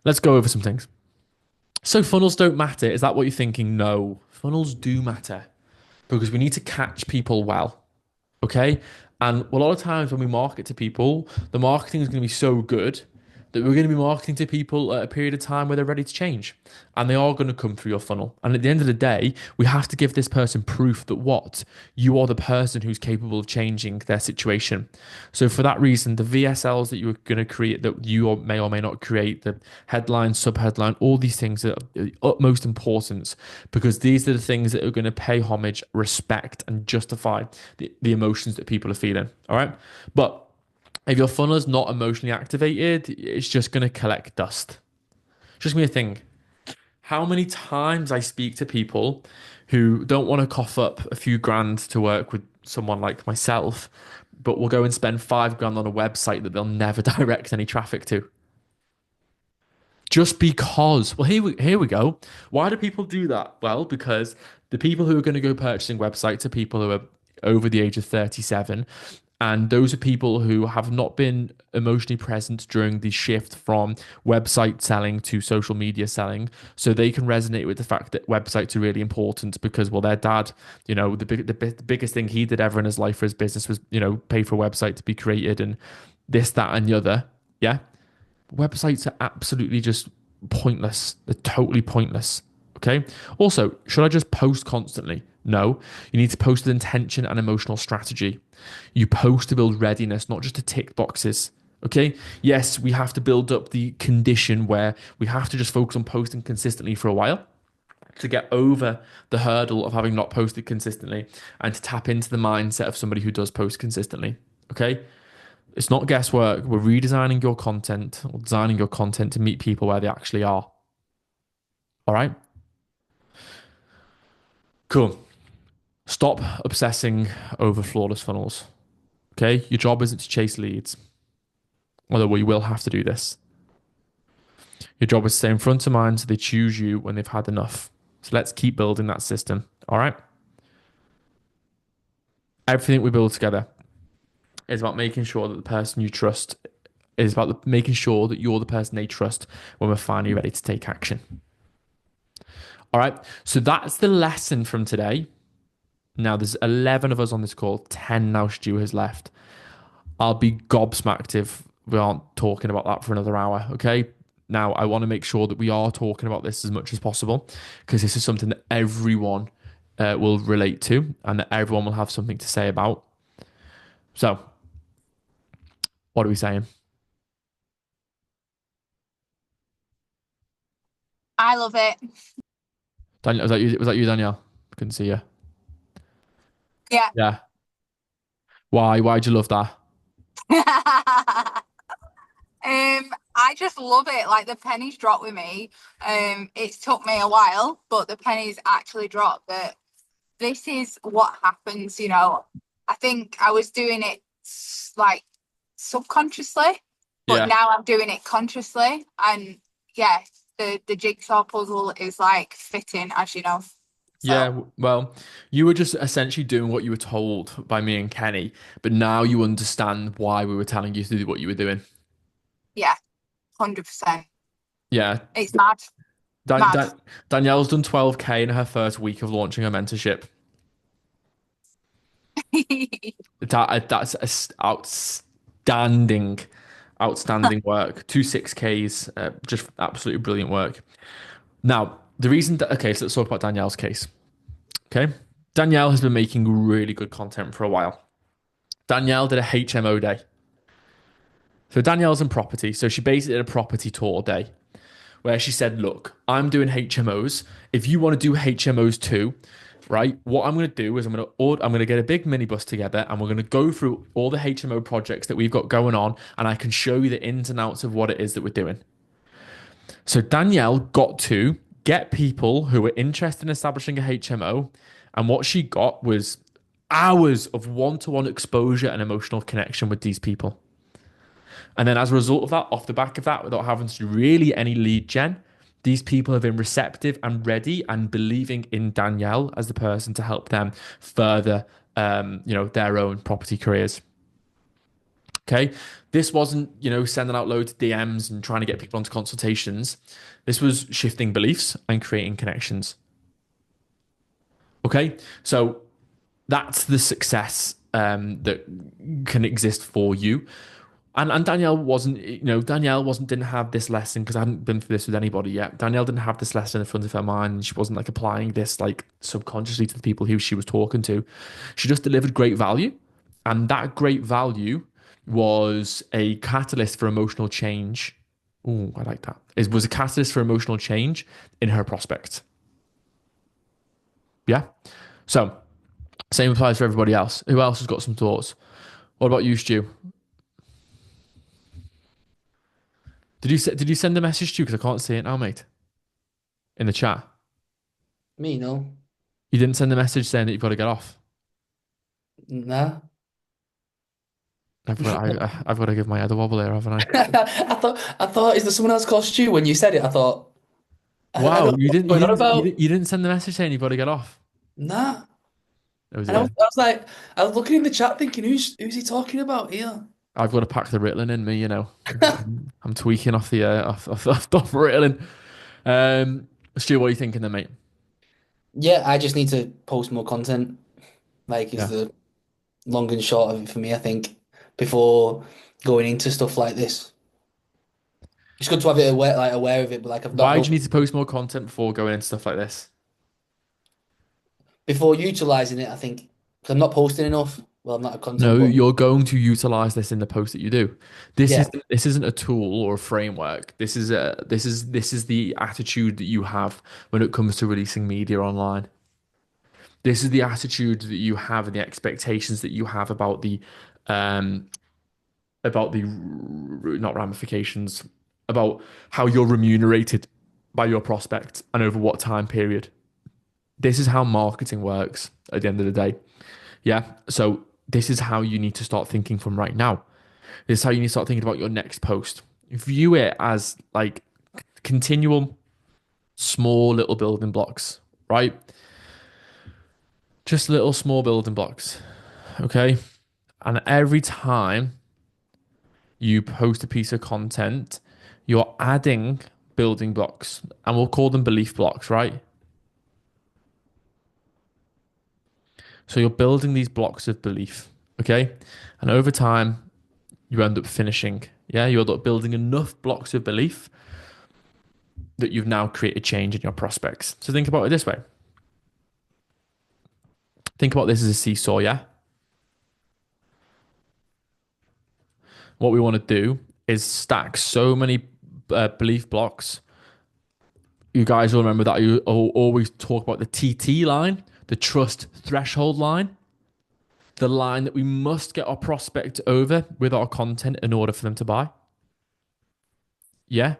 let's go over some things. So funnels don't matter. Is that what you're thinking? No, funnels do matter because we need to catch people well. Okay. And a lot of times when we market to people, the marketing is going to be so good that we're going to be marketing to people at a period of time where they're ready to change and they are going to come through your funnel. And at the end of the day, we have to give this person proof that what you are the person who's capable of changing their situation. So for that reason, the VSLs that you're going to create, that you may or may not create, the headline, subheadline, all these things are of the utmost importance because these are the things that are going to pay homage, respect, and justify the emotions that people are feeling. All right. But if your funnel is not emotionally activated, it's just going to collect dust. Just me a thing. How many times I speak to people who don't want to cough up a few grand to work with someone like myself, but will go and spend 5 grand on a website that they'll never direct any traffic to. Just because. Well, here we go. Why do people do that? Well, because the people who are going to go purchasing websites are people who are over the age of 37. And those are people who have not been emotionally present during the shift from website selling to social media selling. So they can resonate with the fact that websites are really important because, well, their dad, the biggest thing he did ever in his life for his business was, pay for a website to be created and this, that, and the other. Yeah. Websites are absolutely just pointless. They're totally pointless. Okay. Also, should I just post constantly? No. You need to post with intention and emotional strategy. You post to build readiness, not just to tick boxes. Okay. Yes, we have to build up the condition where we have to just focus on posting consistently for a while to get over the hurdle of having not posted consistently and to tap into the mindset of somebody who does post consistently. Okay. It's not guesswork. We're redesigning your content or designing your content to meet people where they actually are. All right. Cool. Stop obsessing over flawless funnels. Okay. Your job isn't to chase leads, although we will have to do this. Your job is to stay in front of mind so they choose you when they've had enough. So let's keep building that system. All right. Everything we build together is about making sure that the person you trust is about making sure that you're the person they trust when we're finally ready to take action. All right. So that's the lesson from today. Now, there's 11 of us on this call. 10 now Stu has left. I'll be gobsmacked if we aren't talking about that for another hour. Okay. Now, I want to make sure that we are talking about this as much as possible because this is something that everyone will relate to and that everyone will have something to say about. So, what are we saying? I love it. Daniel, was that you, Danielle? I couldn't see you. Yeah. Yeah. Why'd you love that? I just love it. Like the pennies dropped with me. It's took me a while, but the pennies actually dropped that this is what happens, I think I was doing it like subconsciously, but now I'm doing it consciously. And yeah, the jigsaw puzzle is like fitting, as you know. So. Yeah, well, you were just essentially doing what you were told by me and Kenny, but now you understand why we were telling you to do what you were doing. Yeah, 100%. Yeah. It's mad. Danielle's done 12K in her first week of launching her mentorship. That's outstanding work. 2 6Ks, just absolutely brilliant work. Now, the reason that, okay, so let's talk about Danielle's case. Okay. Danielle has been making really good content for a while. Danielle did a HMO day. So Danielle's in property. So she basically did a property tour day where she said, look, I'm doing HMOs. If you want to do HMOs too, right? What I'm going to do is I'm going to get a big minibus together and we're going to go through all the HMO projects that we've got going on and I can show you the ins and outs of what it is that we're doing. So Danielle got to get people who were interested in establishing a HMO, and what she got was hours of one-to-one exposure and emotional connection with these people. And then as a result of that, off the back of that, without having to do really any lead gen, these people have been receptive and ready and believing in Danielle as the person to help them further, their own property careers. Okay. This wasn't, sending out loads of DMs and trying to get people onto consultations. This was shifting beliefs and creating connections. Okay. So that's the success that can exist for you. And Danielle didn't have this lesson because I hadn't been through this with anybody yet. Danielle didn't have this lesson in front of her mind. And she wasn't like applying this like subconsciously to the people who she was talking to. She just delivered great value. And that great value was a catalyst for emotional change. Oh, I like that. It was a catalyst for emotional change in her prospects. Yeah. So same applies for everybody else. Who else has got some thoughts? What about you, Stu? Did you send a message to you? Because I can't see it now, mate. In the chat. Me, no. You didn't send a message saying that you've got to get off. Nah. I've got to give my head a wobble here, haven't I? I thought, is there someone else called Stu? When you said it, I thought, I Wow, don't know you what's going on about. you didn't send the message saying you've got to get off. Nah. It was And I was like, I was looking in the chat thinking, who's he talking about here? I've got to pack the Ritalin in me, I'm tweaking off the off Ritalin. Stu, what are you thinking then, mate? Yeah, I just need to post more content. Like, Yeah. is the long and short of it for me, I think, before going into stuff like this. It's good to have it aware of it, but like I've Why got do you need to post more content before going into stuff like this? before utilizing it, I think, 'cause I'm not posting enough. Well, I'm not a content, No, but you're going to utilize this in the post that you do. yeah, This isn't a tool or a framework. This is the attitude that you have when it comes to releasing media online. This is the attitude that you have and the expectations that you have about the not ramifications, about how you're remunerated by your prospect and over what time period. This is how marketing works at the end of the day. Yeah. So this is how you need to start thinking from right now. This is how you need to start thinking about your next post. View it as like continual small little building blocks, right? Just little small building blocks. Okay. And every time you post a piece of content, you're adding building blocks, and we'll call them belief blocks, right? So you're building these blocks of belief, okay? And over time, you end up finishing. Yeah, you end up building enough blocks of belief that you've now created change in your prospects. So think about it this way. Think about this as a seesaw, yeah? What we want to do is stack so many belief blocks. You guys will remember that you always talk about the TT line, the trust threshold line, the line that we must get our prospect over with our content in order for them to buy. Yeah.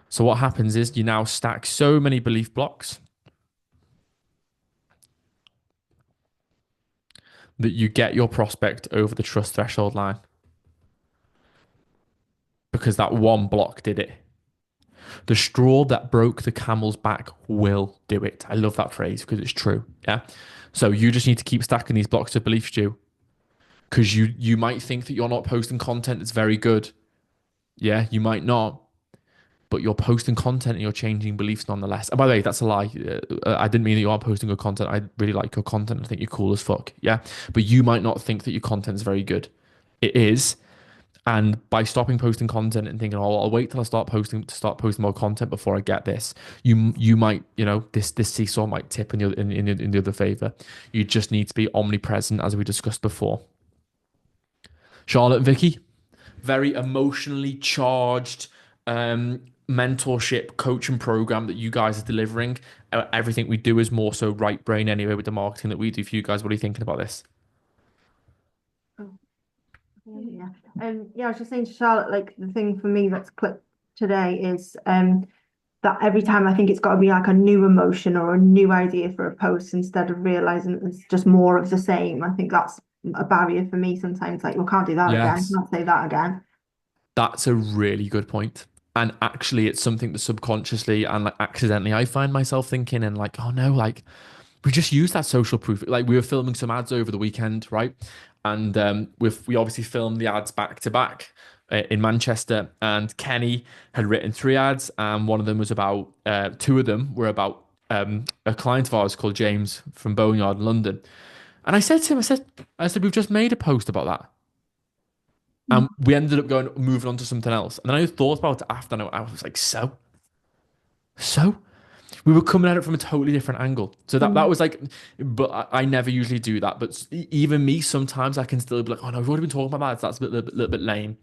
So what happens is you now stack so many belief blocks that you get your prospect over the trust threshold line, because that one block did it. The straw that broke the camel's back will do it. I love that phrase because it's true. Yeah. So you just need to keep stacking these blocks of belief, Stu, because you might think that you're not posting content that's very good. Yeah, you might not, but you're posting content and you're changing beliefs nonetheless. And by the way, that's a lie. I didn't mean that you are posting good content. I really like your content. I think you're cool as fuck. Yeah. But you might not think that your content is very good. It is. And by stopping posting content and thinking, oh, I'll wait till I start posting more content before I get this, you might, this seesaw might tip in the other favor. You just need to be omnipresent, as we discussed before. Charlotte and Vicky, very emotionally charged mentorship coaching program that you guys are delivering. Everything we do is more so right brain anyway with the marketing that we do for you guys. What are you thinking about this? Yeah. I was just saying to Charlotte, like the thing for me that's clicked today is that every time I think it's got to be like a new emotion or a new idea for a post instead of realizing it's just more of the same. I think that's a barrier for me sometimes. Like, well, can't do that again. Yes. Can't say that again. That's a really good point. And actually, it's something that subconsciously and like accidentally I find myself thinking and like, oh no, like we just use that social proof. Like we were filming some ads over the weekend, right? And we obviously filmed the ads back to back in Manchester. And Kenny had written 3 ads, and one of them was about 2 of them were about a client of ours called James from Boneyard in London. And I said to him, I said, we've just made a post about that. And we ended up moving on to something else. And then I thought about it after, and I was like, so we were coming at it from a totally different angle. So that was like, but I never usually do that. But even me, sometimes I can still be like, oh no, we've already been talking about that. So that's a little bit lame.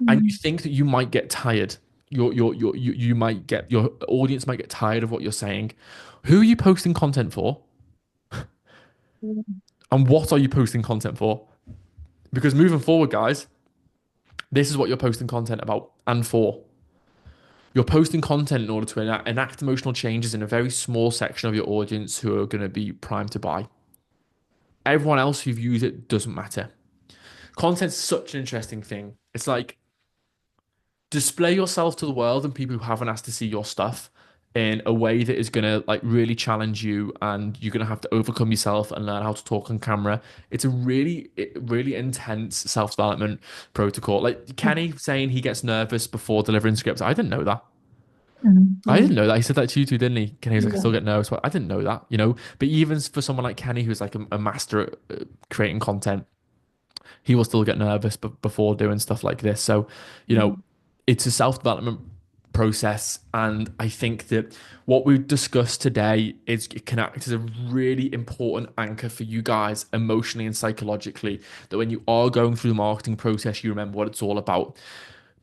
And you think that you might get tired. You might get, your audience might get tired of what you're saying. Who are you posting content for? And what are you posting content for? Because moving forward, guys, this is what you're posting content about and for. You're posting content in order to enact emotional changes in a very small section of your audience who are going to be primed to buy. Everyone else who views it doesn't matter. Content's such an interesting thing. It's like display yourself to the world and people who haven't asked to see your stuff in a way that is going to like really challenge you, and you're going to have to overcome yourself and learn how to talk on camera. It's a really intense self-development protocol. Like Kenny saying he gets nervous before delivering scripts. I didn't know that. I didn't know that. He said that to you too, didn't he? Kenny was like, I still get nervous. But I didn't know that, you know. But even for someone like Kenny, who's like a master at creating content, he will still get nervous before doing stuff like this. So, you know, it's a self-development process. And I think that what we've discussed today is it can act as a really important anchor for you guys emotionally and psychologically, that when you are going through the marketing process, you remember what it's all about.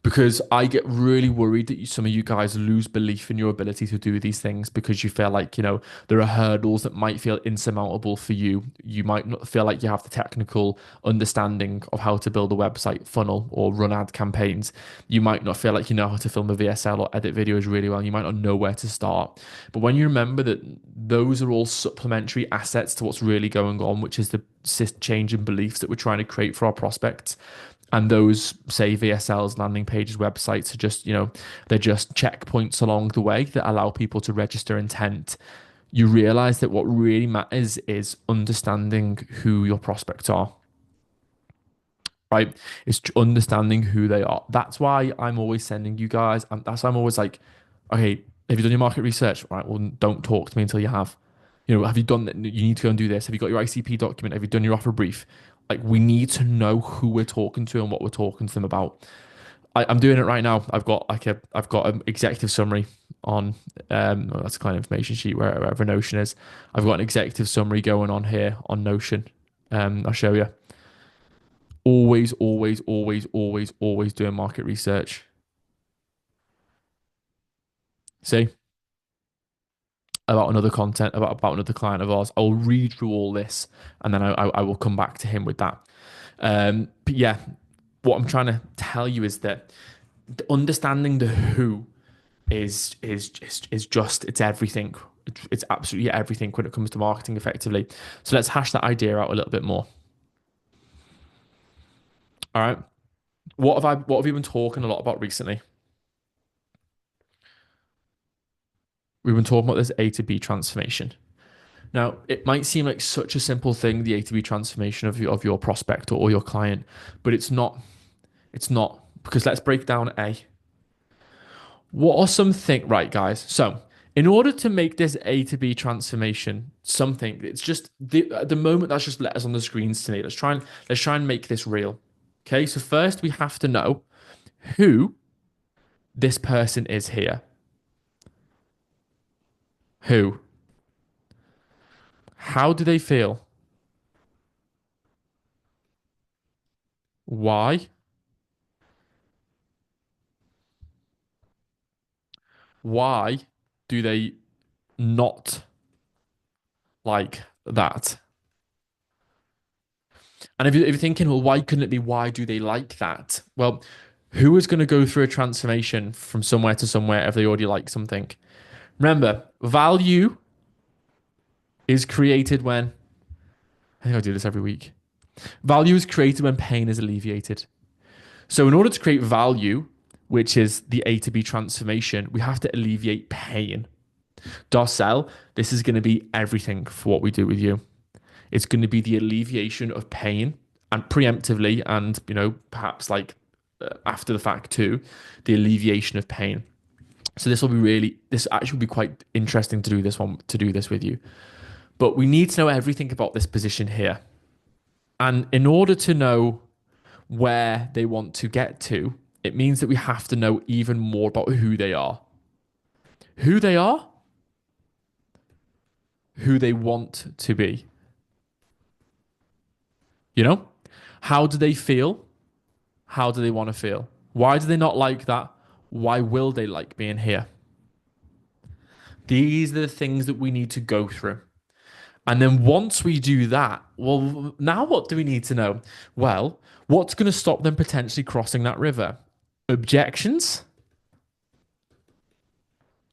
Because I get really worried that some of you guys lose belief in your ability to do these things because you feel like, you know, there are hurdles that might feel insurmountable for you. You might not feel like you have the technical understanding of how to build a website funnel or run ad campaigns. You might not feel like you know how to film a VSL or edit videos really well. You might not know where to start. But when you remember that those are all supplementary assets to what's really going on, which is the change in beliefs that we're trying to create for our prospects, and those, say, VSLs, landing pages, websites are just, you know, they're just checkpoints along the way that allow people to register intent. You realize that what really matters is understanding who your prospects are, right? It's understanding who they are. That's why I'm always sending you guys, and that's why I'm always like, okay, have you done your market research? Right, well, don't talk to me until you have. You know, have you done that? You need to go and do this. Have you got your ICP document? Have you done your offer brief? Like, we need to know who we're talking to and what we're talking to them about. I'm doing it right now. I've got an executive summary on that's a client information sheet wherever Notion is. I've got an executive summary going on here on Notion. I'll show you. Always, always, always, always, always doing market research. See? About another content, about another client of ours. I'll read through all this and then I will come back to him with that. But yeah, what I'm trying to tell you is that understanding the who is just, it's everything. It's absolutely everything when it comes to marketing effectively. So let's hash that idea out a little bit more. All right. What have you been talking a lot about recently? We've been talking about this A to B transformation. Now, it might seem like such a simple thing, the A to B transformation of your prospect or your client, but it's not. It's not, because let's break down A. What are some things, right, guys? So, in order to make this A to B transformation something, it's just at the moment that's just letters on the screens to me. Let's try and make this real. Okay, so first we have to know who this person is here. Who? How do they feel? Why? Why do they not like that? And if you're thinking, well, why couldn't it be why do they like that? Well, who is going to go through a transformation from somewhere to somewhere if they already like something? Remember, value is created when, I think I do this every week. Value is created when pain is alleviated. So in order to create value, which is the A to B transformation, we have to alleviate pain. Darcel, this is going to be everything for what we do with you. It's going to be the alleviation of pain, and preemptively, and perhaps like after the fact too, the alleviation of pain. So this actually will be quite interesting to do this with you. But we need to know everything about this position here. And in order to know where they want to get to, it means that we have to know even more about who they are. Who they are, who they want to be. How do they feel? How do they want to feel? Why do they not like that? Why will they like being here? These are the things that we need to go through. And then once we do that, well, now what do we need to know? Well, what's going to stop them potentially crossing that river? Objections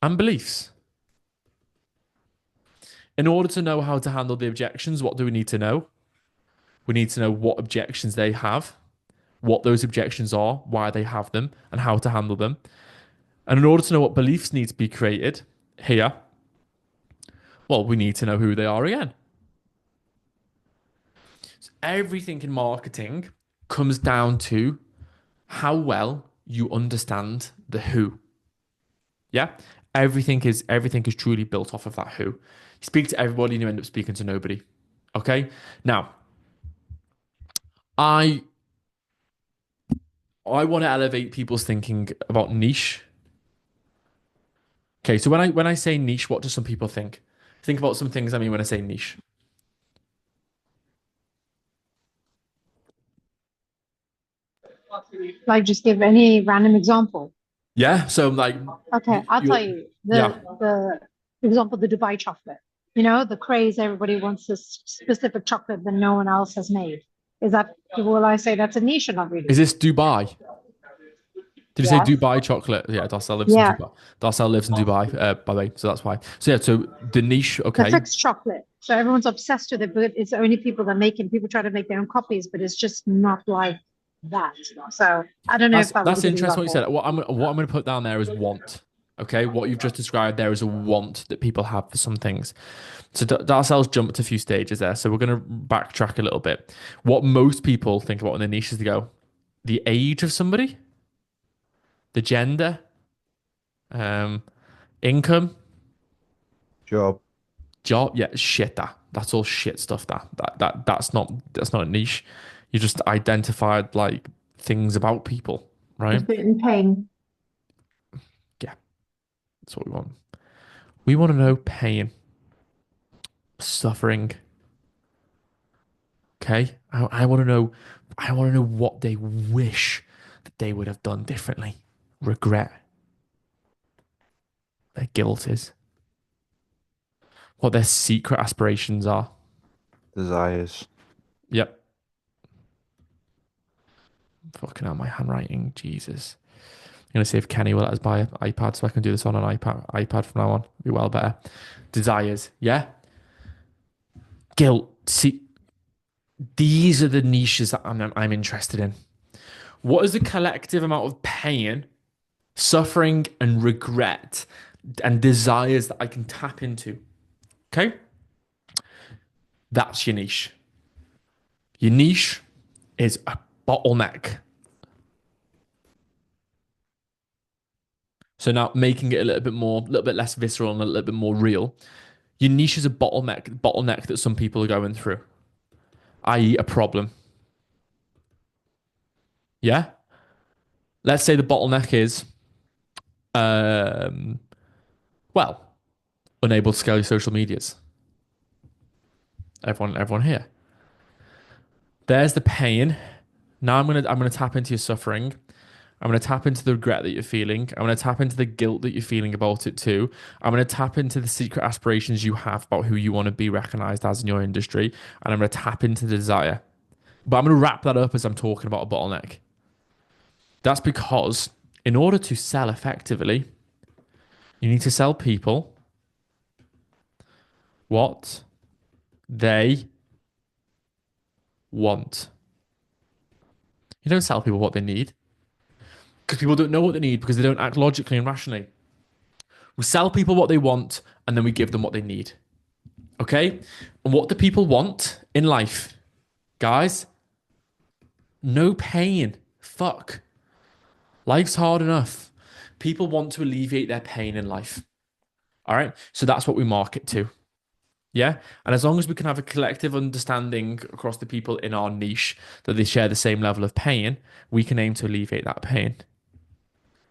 and beliefs. In order to know how to handle the objections, what do we need to know? We need to know what objections they have, what those objections are, why they have them, and how to handle them. And in order to know what beliefs need to be created here, well, we need to know who they are again. So everything in marketing comes down to how well you understand the who. Yeah? Everything is truly built off of that who. You speak to everybody and you end up speaking to nobody. Okay? Now, I want to elevate people's thinking about niche. Okay, so when I say niche, what do some people think? Think about some things I mean when I say niche. Like, just give any random example. Yeah, so like Okay, I'll tell you yeah. the for example, the Dubai chocolate. The craze, everybody wants this specific chocolate that no one else has made. Will I say that's a niche or not really? Is this Dubai? Did you say Yes. Dubai chocolate? Yeah, Darcel lives Yeah. in Dubai. Darcel lives in Dubai, by the way, so that's why. So yeah, so the niche, The okay. fixed chocolate. So everyone's obsessed with it, but it's only people that make it. People try to make their own copies, but it's just not like that. So I don't know if that was That's a good interesting what you example. said. What I'm going to put down there is want. Okay, what you've just described there is a want that people have for some things. So Darcel's jumped a few stages there. So we're going to backtrack a little bit. What most people think about in the niche is to go, the age of somebody, the gender, income, Job. yeah, shit. That's all shit stuff. That's not a niche. You just identified like things about people, right? A certain pain. That's what we want. We want to know pain, suffering. Okay, I want to know. I want to know what they wish that they would have done differently. Regret. Their guilt is. What their secret aspirations are. Desires. Yep. Fucking hell, my handwriting, Jesus. I'm gonna see if Kenny will let us buy an iPad so I can do this on an iPad from now on. Be well better. Desires, yeah. Guilt. See, these are the niches that I'm interested in. What is the collective amount of pain, suffering, and regret and desires that I can tap into? Okay? That's your niche. Your niche is a bottleneck. So now making it a little bit less visceral and a little bit more real. Your niche is a bottleneck that some people are going through, i.e. a problem. Yeah? Let's say the bottleneck is, unable to scale your social medias. Everyone here. There's the pain. Now I'm gonna tap into your suffering. I'm going to tap into the regret that you're feeling. I'm going to tap into the guilt that you're feeling about it too. I'm going to tap into the secret aspirations you have about who you want to be recognized as in your industry. And I'm going to tap into the desire. But I'm going to wrap that up as I'm talking about a bottleneck. That's because in order to sell effectively, you need to sell people what they want. You don't sell people what they need. because people don't know what they need because they don't act logically and rationally. We sell people what they want and then we give them what they need. Okay? And what do people want in life? Guys, no pain. Fuck. Life's hard enough. People want to alleviate their pain in life. All right? So that's what we market to. Yeah. And as long as we can have a collective understanding across the people in our niche that they share the same level of pain, we can aim to alleviate that pain.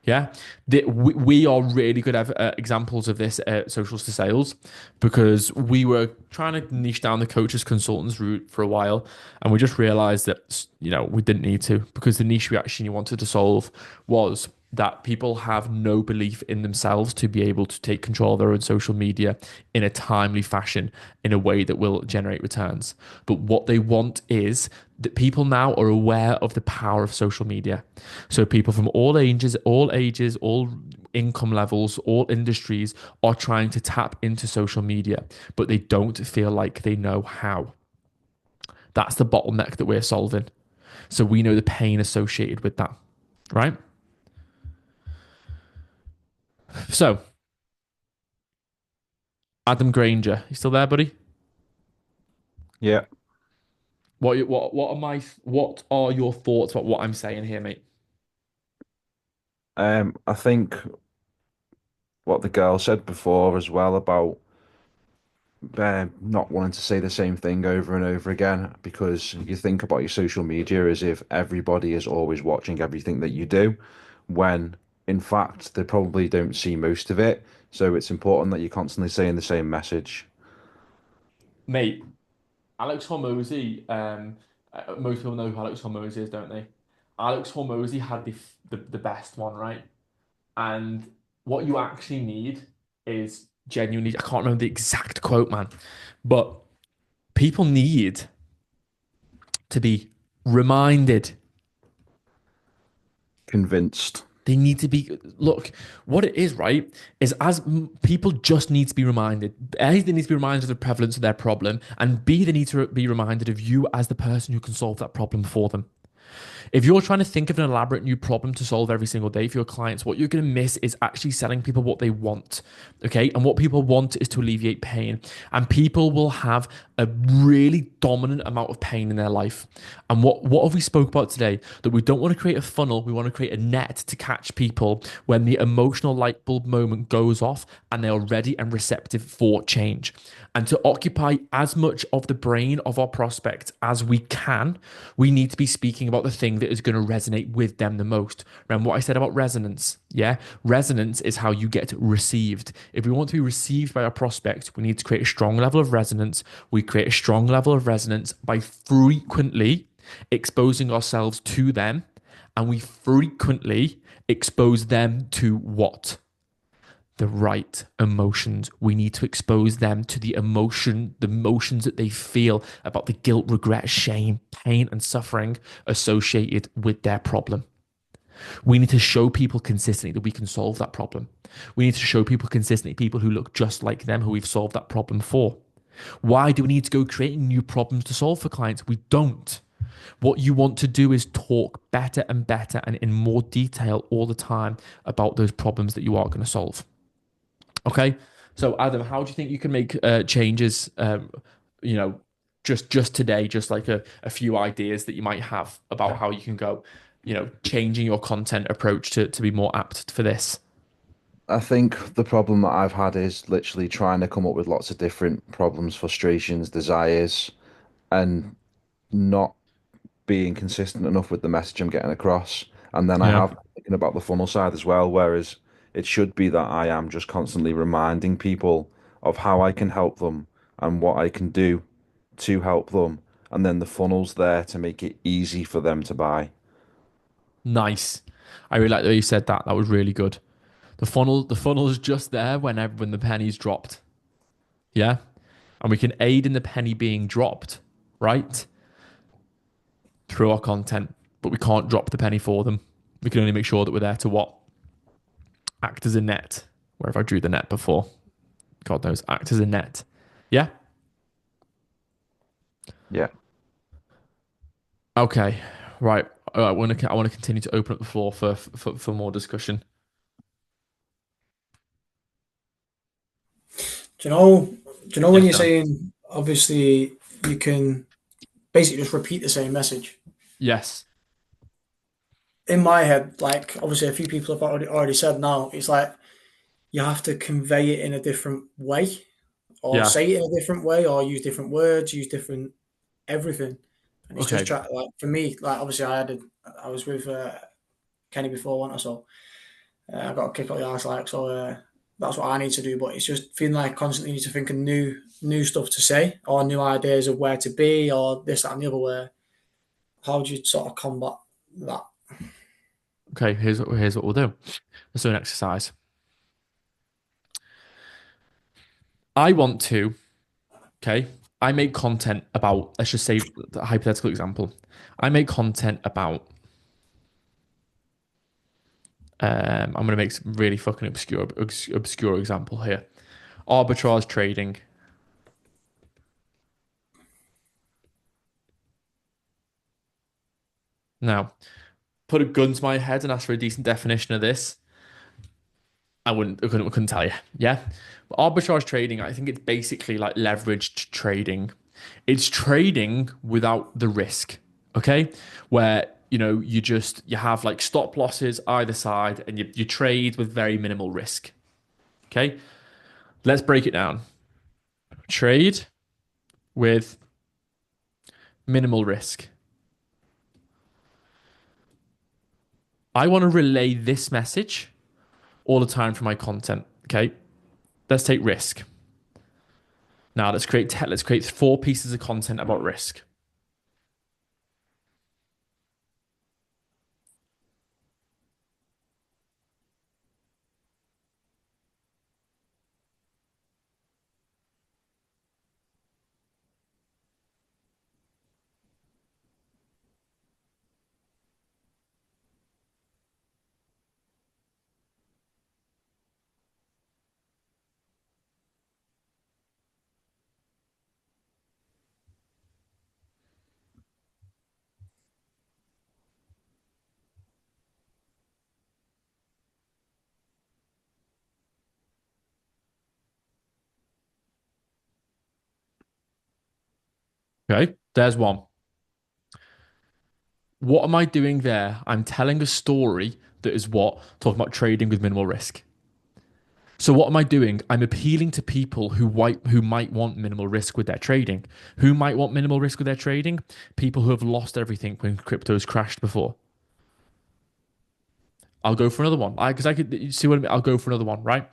Yeah, we are really good examples of this at Socials to Sales because we were trying to niche down the coaches consultants route for a while, and we just realized that we didn't need to because the niche we actually wanted to solve was that people have no belief in themselves to be able to take control of their own social media in a timely fashion in a way that will generate returns. But what they want is that people now are aware of the power of social media. So people from all ages, all income levels, all industries are trying to tap into social media, but they don't feel like they know how. That's the bottleneck that we're solving. So we know the pain associated with that, right? So, Adam Granger, you still there, buddy? Yeah. What are your thoughts about what I'm saying here, mate? I think what the girl said before as well about not wanting to say the same thing over and over again because you think about your social media as if everybody is always watching everything that you do, when in fact they probably don't see most of it. So it's important that you're constantly saying the same message. Mate, Alex Hormozy, most people know who Alex Hormozy is, don't they? Alex Hormozy had the best one, right? And what you actually need is genuinely, I can't remember the exact quote, man, but people need to be reminded. Convinced. They need to be, look, what it is, right, is people just need to be reminded. A, they need to be reminded of the prevalence of their problem, and B, they need to be reminded of you as the person who can solve that problem for them. If you're trying to think of an elaborate new problem to solve every single day for your clients, what you're going to miss is actually selling people what they want. Okay. And what people want is to alleviate pain. And people will have a really dominant amount of pain in their life. And what have we spoke about today? That we don't want to create a funnel. We want to create a net to catch people when the emotional light bulb moment goes off and they are ready and receptive for change. And to occupy as much of the brain of our prospects as we can, we need to be speaking about the thing that is going to resonate with them the most. Remember what I said about resonance? Yeah. Resonance is how you get received. If we want to be received by our prospects, we need to create a strong level of resonance. We create a strong level of resonance by frequently exposing ourselves to them. And we frequently expose them to what? The right emotions. We need to expose them to the emotions that they feel about the guilt, regret, shame, pain, and suffering associated with their problem. We need to show people consistently that we can solve that problem. We need to show people consistently people who look just like them, who we've solved that problem for. Why do we need to go creating new problems to solve for clients? We don't. What you want to do is talk better and better and in more detail all the time about those problems that you are going to solve. Okay, so Adam, how do you think you can make changes? Just today, just like a few ideas that you might have about how you can go, changing your content approach to be more apt for this. I think the problem that I've had is literally trying to come up with lots of different problems, frustrations, desires, and not being consistent enough with the message I'm getting across. And then I Yeah. have been thinking about the funnel side as well, whereas it should be that I am just constantly reminding people of how I can help them and what I can do to help them. And then the funnel's there to make it easy for them to buy. Nice. I really like the way you said that. That was really good. The funnel is just there when the penny's dropped. Yeah. And we can aid in the penny being dropped, right? Through our content, but we can't drop the penny for them. We can only make sure that we're there to what? Act as a net. Where have I drew the net before? God knows. Act as a net. Yeah. Yeah. Okay. Right. I want to continue to open up the floor for more discussion. Do you know when Yes, you're Dan. saying obviously you can basically just repeat the same message? Yes. In my head, like obviously a few people have already said now, it's like you have to convey it in a different way, or Yeah. say it in a different way, or use different words, use different everything. And it's just Okay. try like for me, like obviously I was with Kenny before one or so. I got a kick up the arse like so. That's what I need to do. But it's just feeling like constantly need to think of new stuff to say or new ideas of where to be or this that and the other. Where how do you sort of combat that? Okay. Here's what we'll do. Let's do an exercise. I want to. Okay. I make content about. Let's just say the hypothetical example. I make content about. I'm gonna make some really fucking obscure example here. Arbitrage trading. Now, put a gun to my head and ask for a decent definition of this. I couldn't tell you. Yeah. But arbitrage trading, I think it's basically like leveraged trading. It's trading without the risk. Okay. Where, you have like stop losses either side and you trade with very minimal risk. Okay. Let's break it down. Trade with minimal risk. I want to relay this message all the time for my content. Okay. Let's take risk. Now let's create 4 pieces of content about risk. Okay, there's one. What am I doing there? I'm telling a story that is what? Talking about trading with minimal risk. So what am I doing? I'm appealing to people who might want minimal risk with their trading. Who might want minimal risk with their trading? People who have lost everything when crypto's crashed before. I'll go for another one. Because I could, you see what I mean? I'll go for another one, right?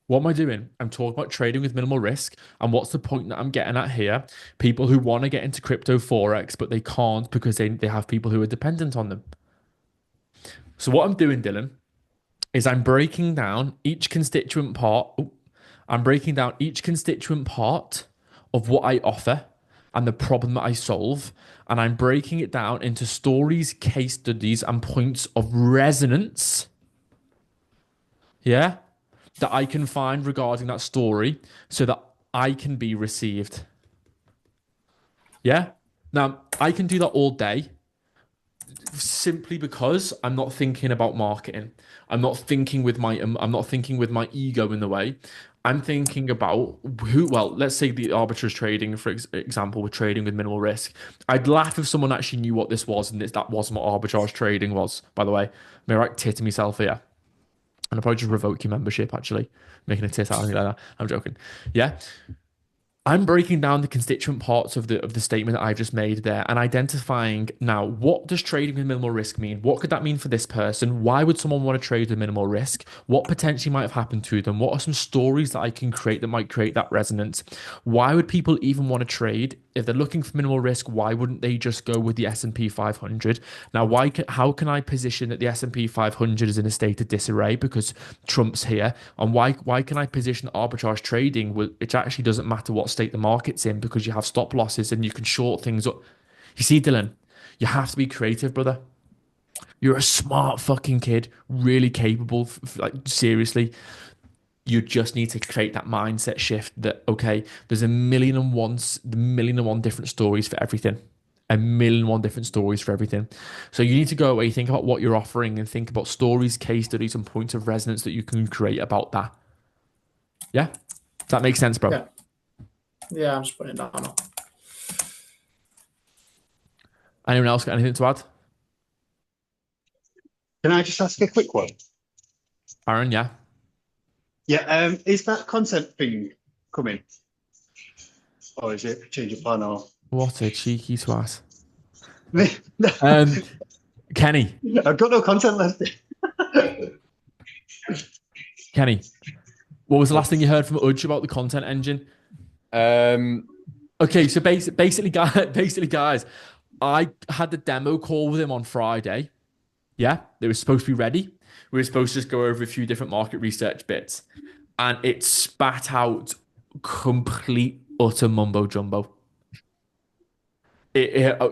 What am I doing? I'm talking about trading with minimal risk. And what's the point that I'm getting at here? People who want to get into crypto forex, but they can't because they have people who are dependent on them. So what I'm doing, Dylan, is I'm breaking down each constituent part. I'm breaking down each constituent part of what I offer and the problem that I solve. And I'm breaking it down into stories, case studies, and points of resonance. Yeah. That I can find regarding that story so that I can be received. Yeah. Now, I can do that all day simply because I'm not thinking about marketing. I'm not thinking with my ego in the way. I'm thinking about let's say the arbitrage trading, for example, with trading with minimal risk. I'd laugh if someone actually knew what this was and that wasn't what arbitrage trading was, by the way. I'm right titting myself here. And I'll probably just revoke your membership, actually. Making a tit out of me like that. I'm joking. Yeah. I'm breaking down the constituent parts of the statement that I've just made there and identifying now what does trading with minimal risk mean? What could that mean for this person? Why would someone want to trade with minimal risk? What potentially might have happened to them? What are some stories that I can create that might create that resonance? Why would people even want to trade if they're looking for minimal risk? Why wouldn't they just go with the S&P 500? Now, how can I position that the S&P 500 is in a state of disarray because Trump's here? And why can I position arbitrage trading, which actually doesn't matter what state the market's in because you have stop losses and you can short things up? You see, Dylan, you have to be creative, brother. You're a smart fucking kid, really capable. Like, seriously, you just need to create that mindset shift that, okay, there's the million and one different stories for everything. A million and one different stories for everything. So you need to go away, think about what you're offering, and think about stories, case studies, and points of resonance that you can create about that. Yeah? Does that make sense, bro? Yeah. Yeah, I'm just putting it down now. Anyone else got anything to add? Can I just ask a quick one? Aaron, yeah? Yeah, is that content thing coming? Or is it change of plan or What a cheeky twat. No, Kenny, I've got no content left. Kenny, what was the last thing you heard from Udge about the content engine? Okay, so basically, guys, I had the demo call with him on Friday. Yeah, they were supposed to be ready. We were supposed to just go over a few different market research bits, and it spat out complete utter mumbo jumbo.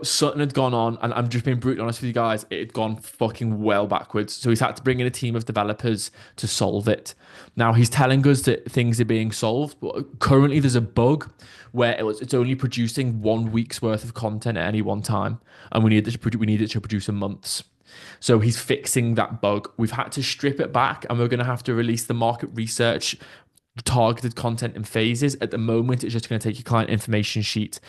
Something had gone on, and I'm just being brutally honest with you guys. It had gone fucking well backwards. So he's had to bring in a team of developers to solve it. Now he's telling us that things are being solved, but currently there's a bug where it's only producing 1 week's worth of content at any one time, and we need it to produce a month's. So he's fixing that bug. We've had to strip it back, and we're going to have to release the market research targeted content in phases. At the moment, it's just going to take your client information sheet,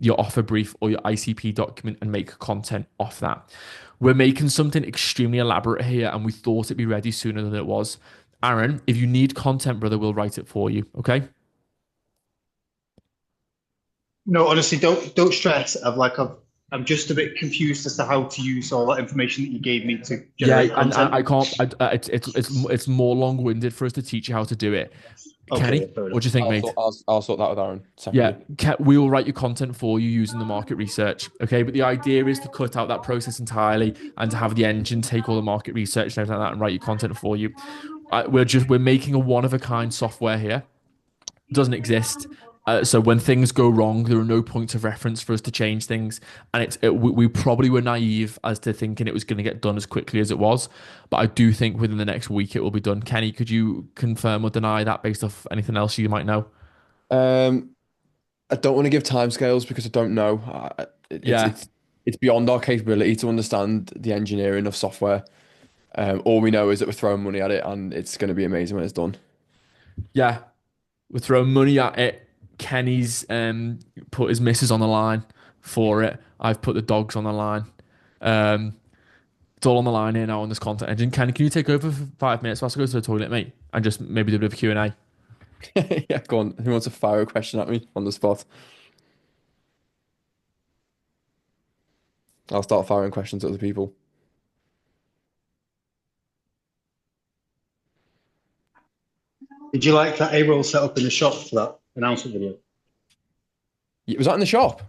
your offer brief, or your ICP document and make content off that. We're making something extremely elaborate here, and we thought it'd be ready sooner than it was. Aaron, if you need content, brother, we'll write it for you. Okay? No, honestly, don't stress. I'm just a bit confused as to how to use all that information that you gave me to Yeah, generate and content. I can't. It's more long-winded for us to teach you how to do it. Kenny, Okay, fair enough. what do you think, mate? I'll sort that with Aaron Yeah, separately. we will write your content for you using the market research. Okay, but the idea is to cut out that process entirely and to have the engine take all the market research and everything like that and write your content for you. We're making a one of a kind software here. Doesn't exist. So when things go wrong, there are no points of reference for us to change things, and we probably were naive as to thinking it was going to get done as quickly as it was. But I do think within the next week it will be done. Kenny, could you confirm or deny that based off anything else you might know? I don't want to give timescales because I don't know. Yeah. It's beyond our capability to understand the engineering of software. All we know is that we're throwing money at it and it's going to be amazing when it's done. Yeah, we're throwing money at it. Kenny's put his missus on the line for it. I've put the dogs on the line. It's all on the line here now on this content engine. Kenny, can you take over for 5 minutes whilst I go to the toilet, mate? And just maybe do a bit of Q&A. Yeah, go on. Who wants to fire a question at me on the spot? I'll start firing questions at other people. Did you like that A-roll set up in the shop for that announcement video? Was that in the shop?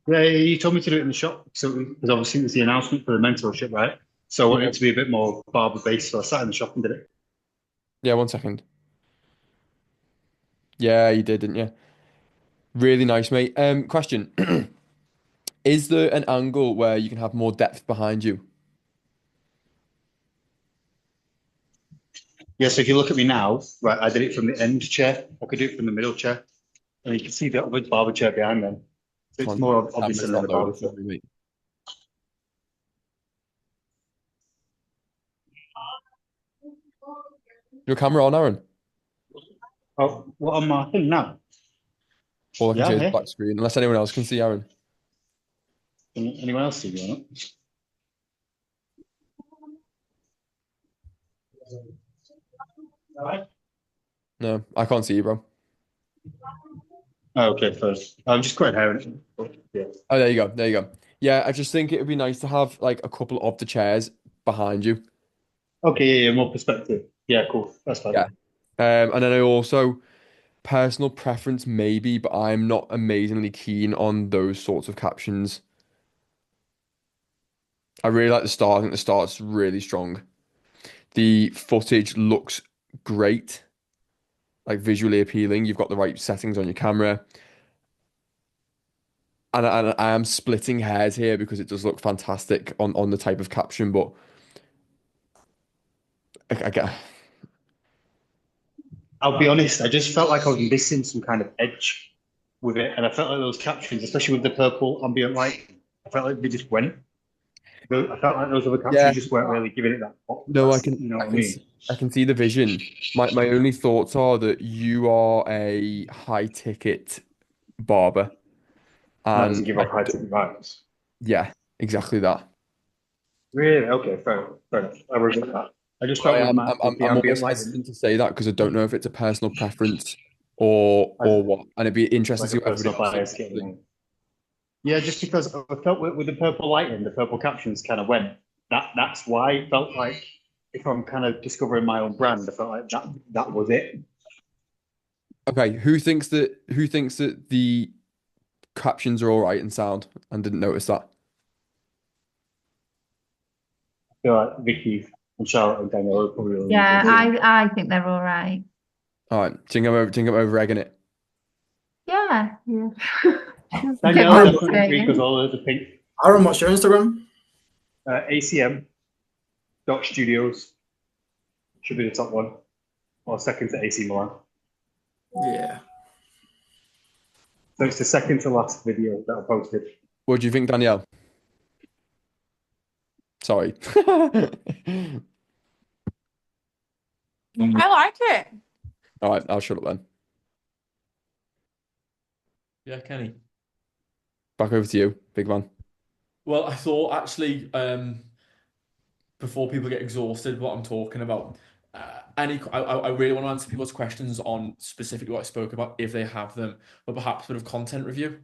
Yeah, you told me to do it in the shop. So because obviously it was the announcement for the mentorship, right? So I wanted it to be a bit more barber based. So I sat in the shop and did it. Yeah, 1 second. Yeah, you did, didn't you? Really nice, mate. Question. Is there an angle where you can have more depth behind you? Yeah, so if you look at me now, right, I did it from the end chair. I could do it from the middle chair. And you can see the other barber chair behind them. So it's more obvious than the barber chair. Your camera on, Aaron? Oh, what on my thing now? All I can Yeah, see is yeah. black screen, unless anyone else can see Aaron. Can anyone else see me or not? No, I can't see you, bro. Oh, okay, first. I'm just quite hearing it. Yeah. Oh, there you go. There you go. Yeah, I just think it would be nice to have like a couple of the chairs behind you. Okay, yeah, more perspective. Yeah, cool. That's fine. Yeah. And then I also personal preference maybe, but I'm not amazingly keen on those sorts of captions. I really like the start. I think the start's really strong. The footage looks great, like visually appealing. You've got the right settings on your camera. And I am splitting hairs here because it does look fantastic on the type of caption, but I get I'll be honest, I just felt like I was missing some kind of edge with it. And I felt like those captions, especially with the purple ambient light, I felt like they just went. I felt like those other captions Yeah. just weren't really giving it that pop. No, You know what I mean? I can see the vision. My only thoughts are that you are a high ticket barber, That doesn't and give off high ticket vibes. yeah, exactly that. Really? Okay, fair enough. I regret that. I just But felt I am with the I'm ambient almost lighting, hesitant to say that because I don't know if it's a personal preference or what, and it'd be interesting like to a see what everybody personal else bias thinks. getting on. Yeah, just because I felt with the purple lighting, the purple captions kind of went. That's why it felt like if I'm kind of discovering my own brand, I felt like that was it. Okay, who thinks that the captions are all right in sound and didn't notice that? I feel like Vicky and Charlotte and Daniel are probably really Yeah, good. I think they're all right. All right, think I'm over egging it. Yeah. Yeah. Danielle Everyone's definitely agree saying. because all of the pink Aaron, what's your Instagram? ACM.studios should be the top one, or second to AC Milan. Yeah. So it's the second to last video that I posted. What do you think, Danielle? Sorry. I like it. All right, I'll shut up then. Yeah, Kenny. Back over to you, big man. Well, I thought actually, before people get exhausted, what I'm talking about, I really want to answer people's questions on specifically what I spoke about, if they have them, but perhaps a bit of content review.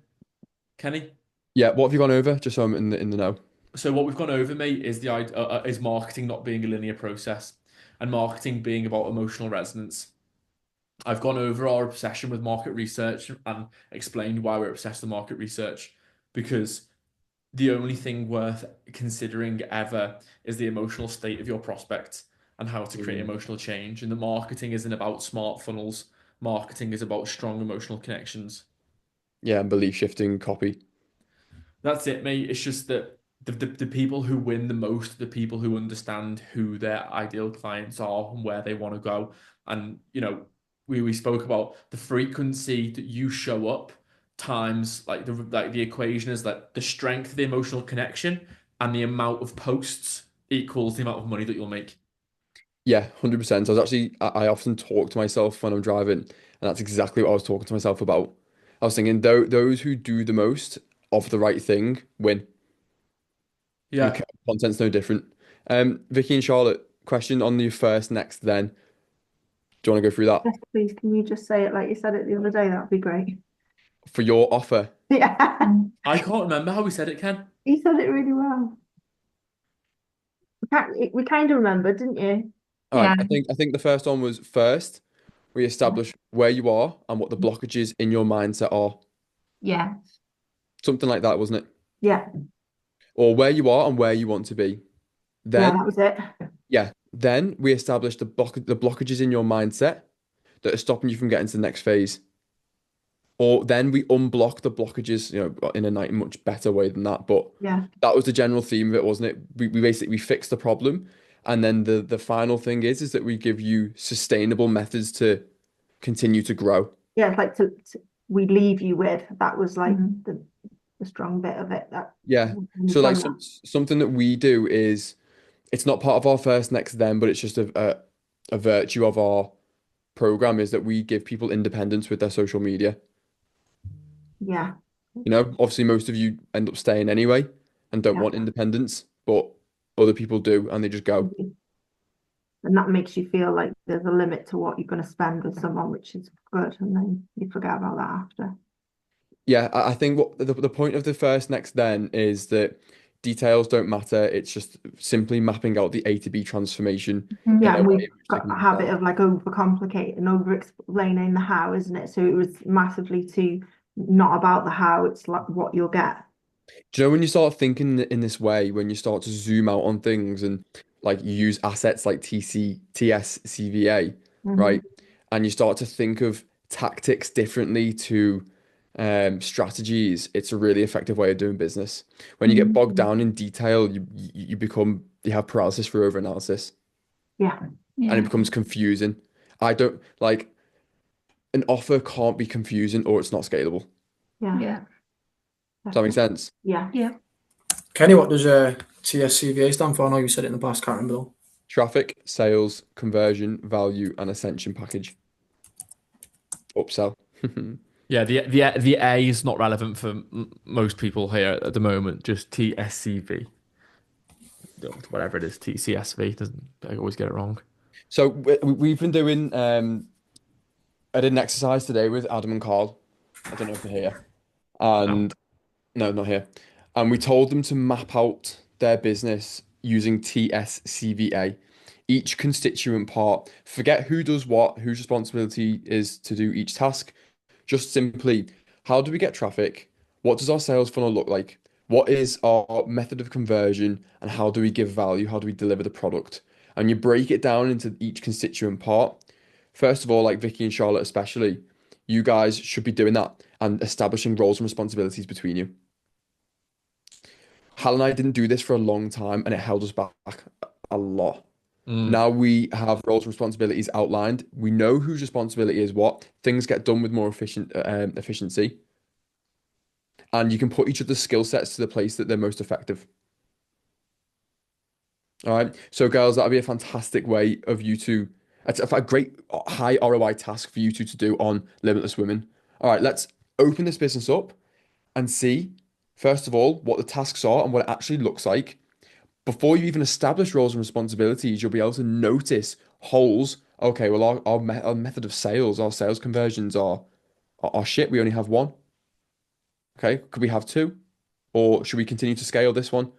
Kenny? Yeah, what have you gone over? Just so I'm in the know. So what we've gone over, mate, is is marketing not being a linear process, and marketing being about emotional resonance. I've gone over our obsession with market research and explained why we're obsessed with market research, because the only thing worth considering ever is the emotional state of your prospect and how to create emotional change. And the marketing isn't about smart funnels. Marketing is about strong emotional connections. Yeah, and belief shifting copy. That's it, mate. It's just that the people who win the most are the people who understand who their ideal clients are and where they want to go. And, you know, we spoke about the frequency that you show up times the equation is that the strength of the emotional connection and the amount of posts equals the amount of money that you'll make. Yeah, 100%. I often talk to myself when I'm driving, and that's exactly what I was talking to myself about. I was thinking, those who do the most of the right thing win. Yeah. And content's no different. Vicky and Charlotte, question on the first, next, then. Do you want to go through that? Yes, please. Can you just say it like you said it the other day? That would be great. For your offer. Yeah, I can't remember how we said it, Ken. you said it really well. We kind of remembered, didn't you? All right, Yeah. I think the first one was first, we establish where you are and what the blockages in your mindset are. Yeah. Something like that, wasn't it? Yeah, Or where you are and where you want to be. yeah, Then, that was it. then we establish the blockages in your mindset that are stopping you from getting to the next phase. Or then we unblock the blockages, in a much better way than that. But Yeah, that was the general theme of it, wasn't it? We basically fix the problem, and then the final thing is that we give you sustainable methods to continue to grow. yeah. It's like we leave you with that was like Mhm. the strong bit of it. That Yeah. So like something that we do is it's not part of our first, next, then, but it's just a virtue of our program is that we give people independence with their social media. yeah, Obviously most of you end up staying anyway and don't Yeah. want independence, but other people do and they just go. and that makes you feel like there's a limit to what you're going to spend with someone, which is good, and then you forget about that after. Yeah, I think what the point of the first next then is that details don't matter. It's just simply mapping out the A to B transformation in Yeah, a and way we've which they got can a habit understand. of like overcomplicate and over explaining the how, isn't it? So it was massively to not about the how, it's like what you'll get. Do you know when you start thinking in this way, when you start to zoom out on things and like you use assets like TSCVA, Mhm. right? And you start to think of tactics differently to strategies, it's a really effective way of doing business. When you get bogged down in detail, you have paralysis for overanalysis Yeah, and it Yeah. becomes confusing. I don't like an offer can't be confusing or it's not scalable. yeah, Yeah. Does that make definitely. sense? Yeah. Yeah. Kenny, what does TSCVA stand for? I know you said it in the past, can't remember though. Traffic, sales, conversion, value, and ascension package. Upsell. Yeah, the A is not relevant for most people here at the moment. Just TSCV, whatever it is, TCSV. Doesn't I always get it wrong? So we've been doing I did an exercise today with Adam and Carl. I don't know if they're here. No. And no, not here. And we told them to map out their business using TSCVA. Each constituent part, forget who does what, whose responsibility is to do each task. Just simply, how do we get traffic? What does our sales funnel look like? What is our method of conversion? And how do we give value? How do we deliver the product? And you break it down into each constituent part. First of all, like Vicky and Charlotte especially, you guys should be doing that and establishing roles and responsibilities between you. Hal and I didn't do this for a long time and it held us back a lot. Mm. Now we have roles and responsibilities outlined. We know whose responsibility is what. Things get done with more efficiency. And you can put each of the skill sets to the place that they're most effective. All right. So, girls, that'd be a fantastic way of you to, it's a great high ROI task for you two to do on Limitless Women. All right, let's open this business up and see, first of all, what the tasks are and what it actually looks like. Before you even establish roles and responsibilities, you'll be able to notice holes. Okay, well, our method of sales, our sales conversions are shit. We only have one. Okay, could we have two? Or should we continue to scale this one?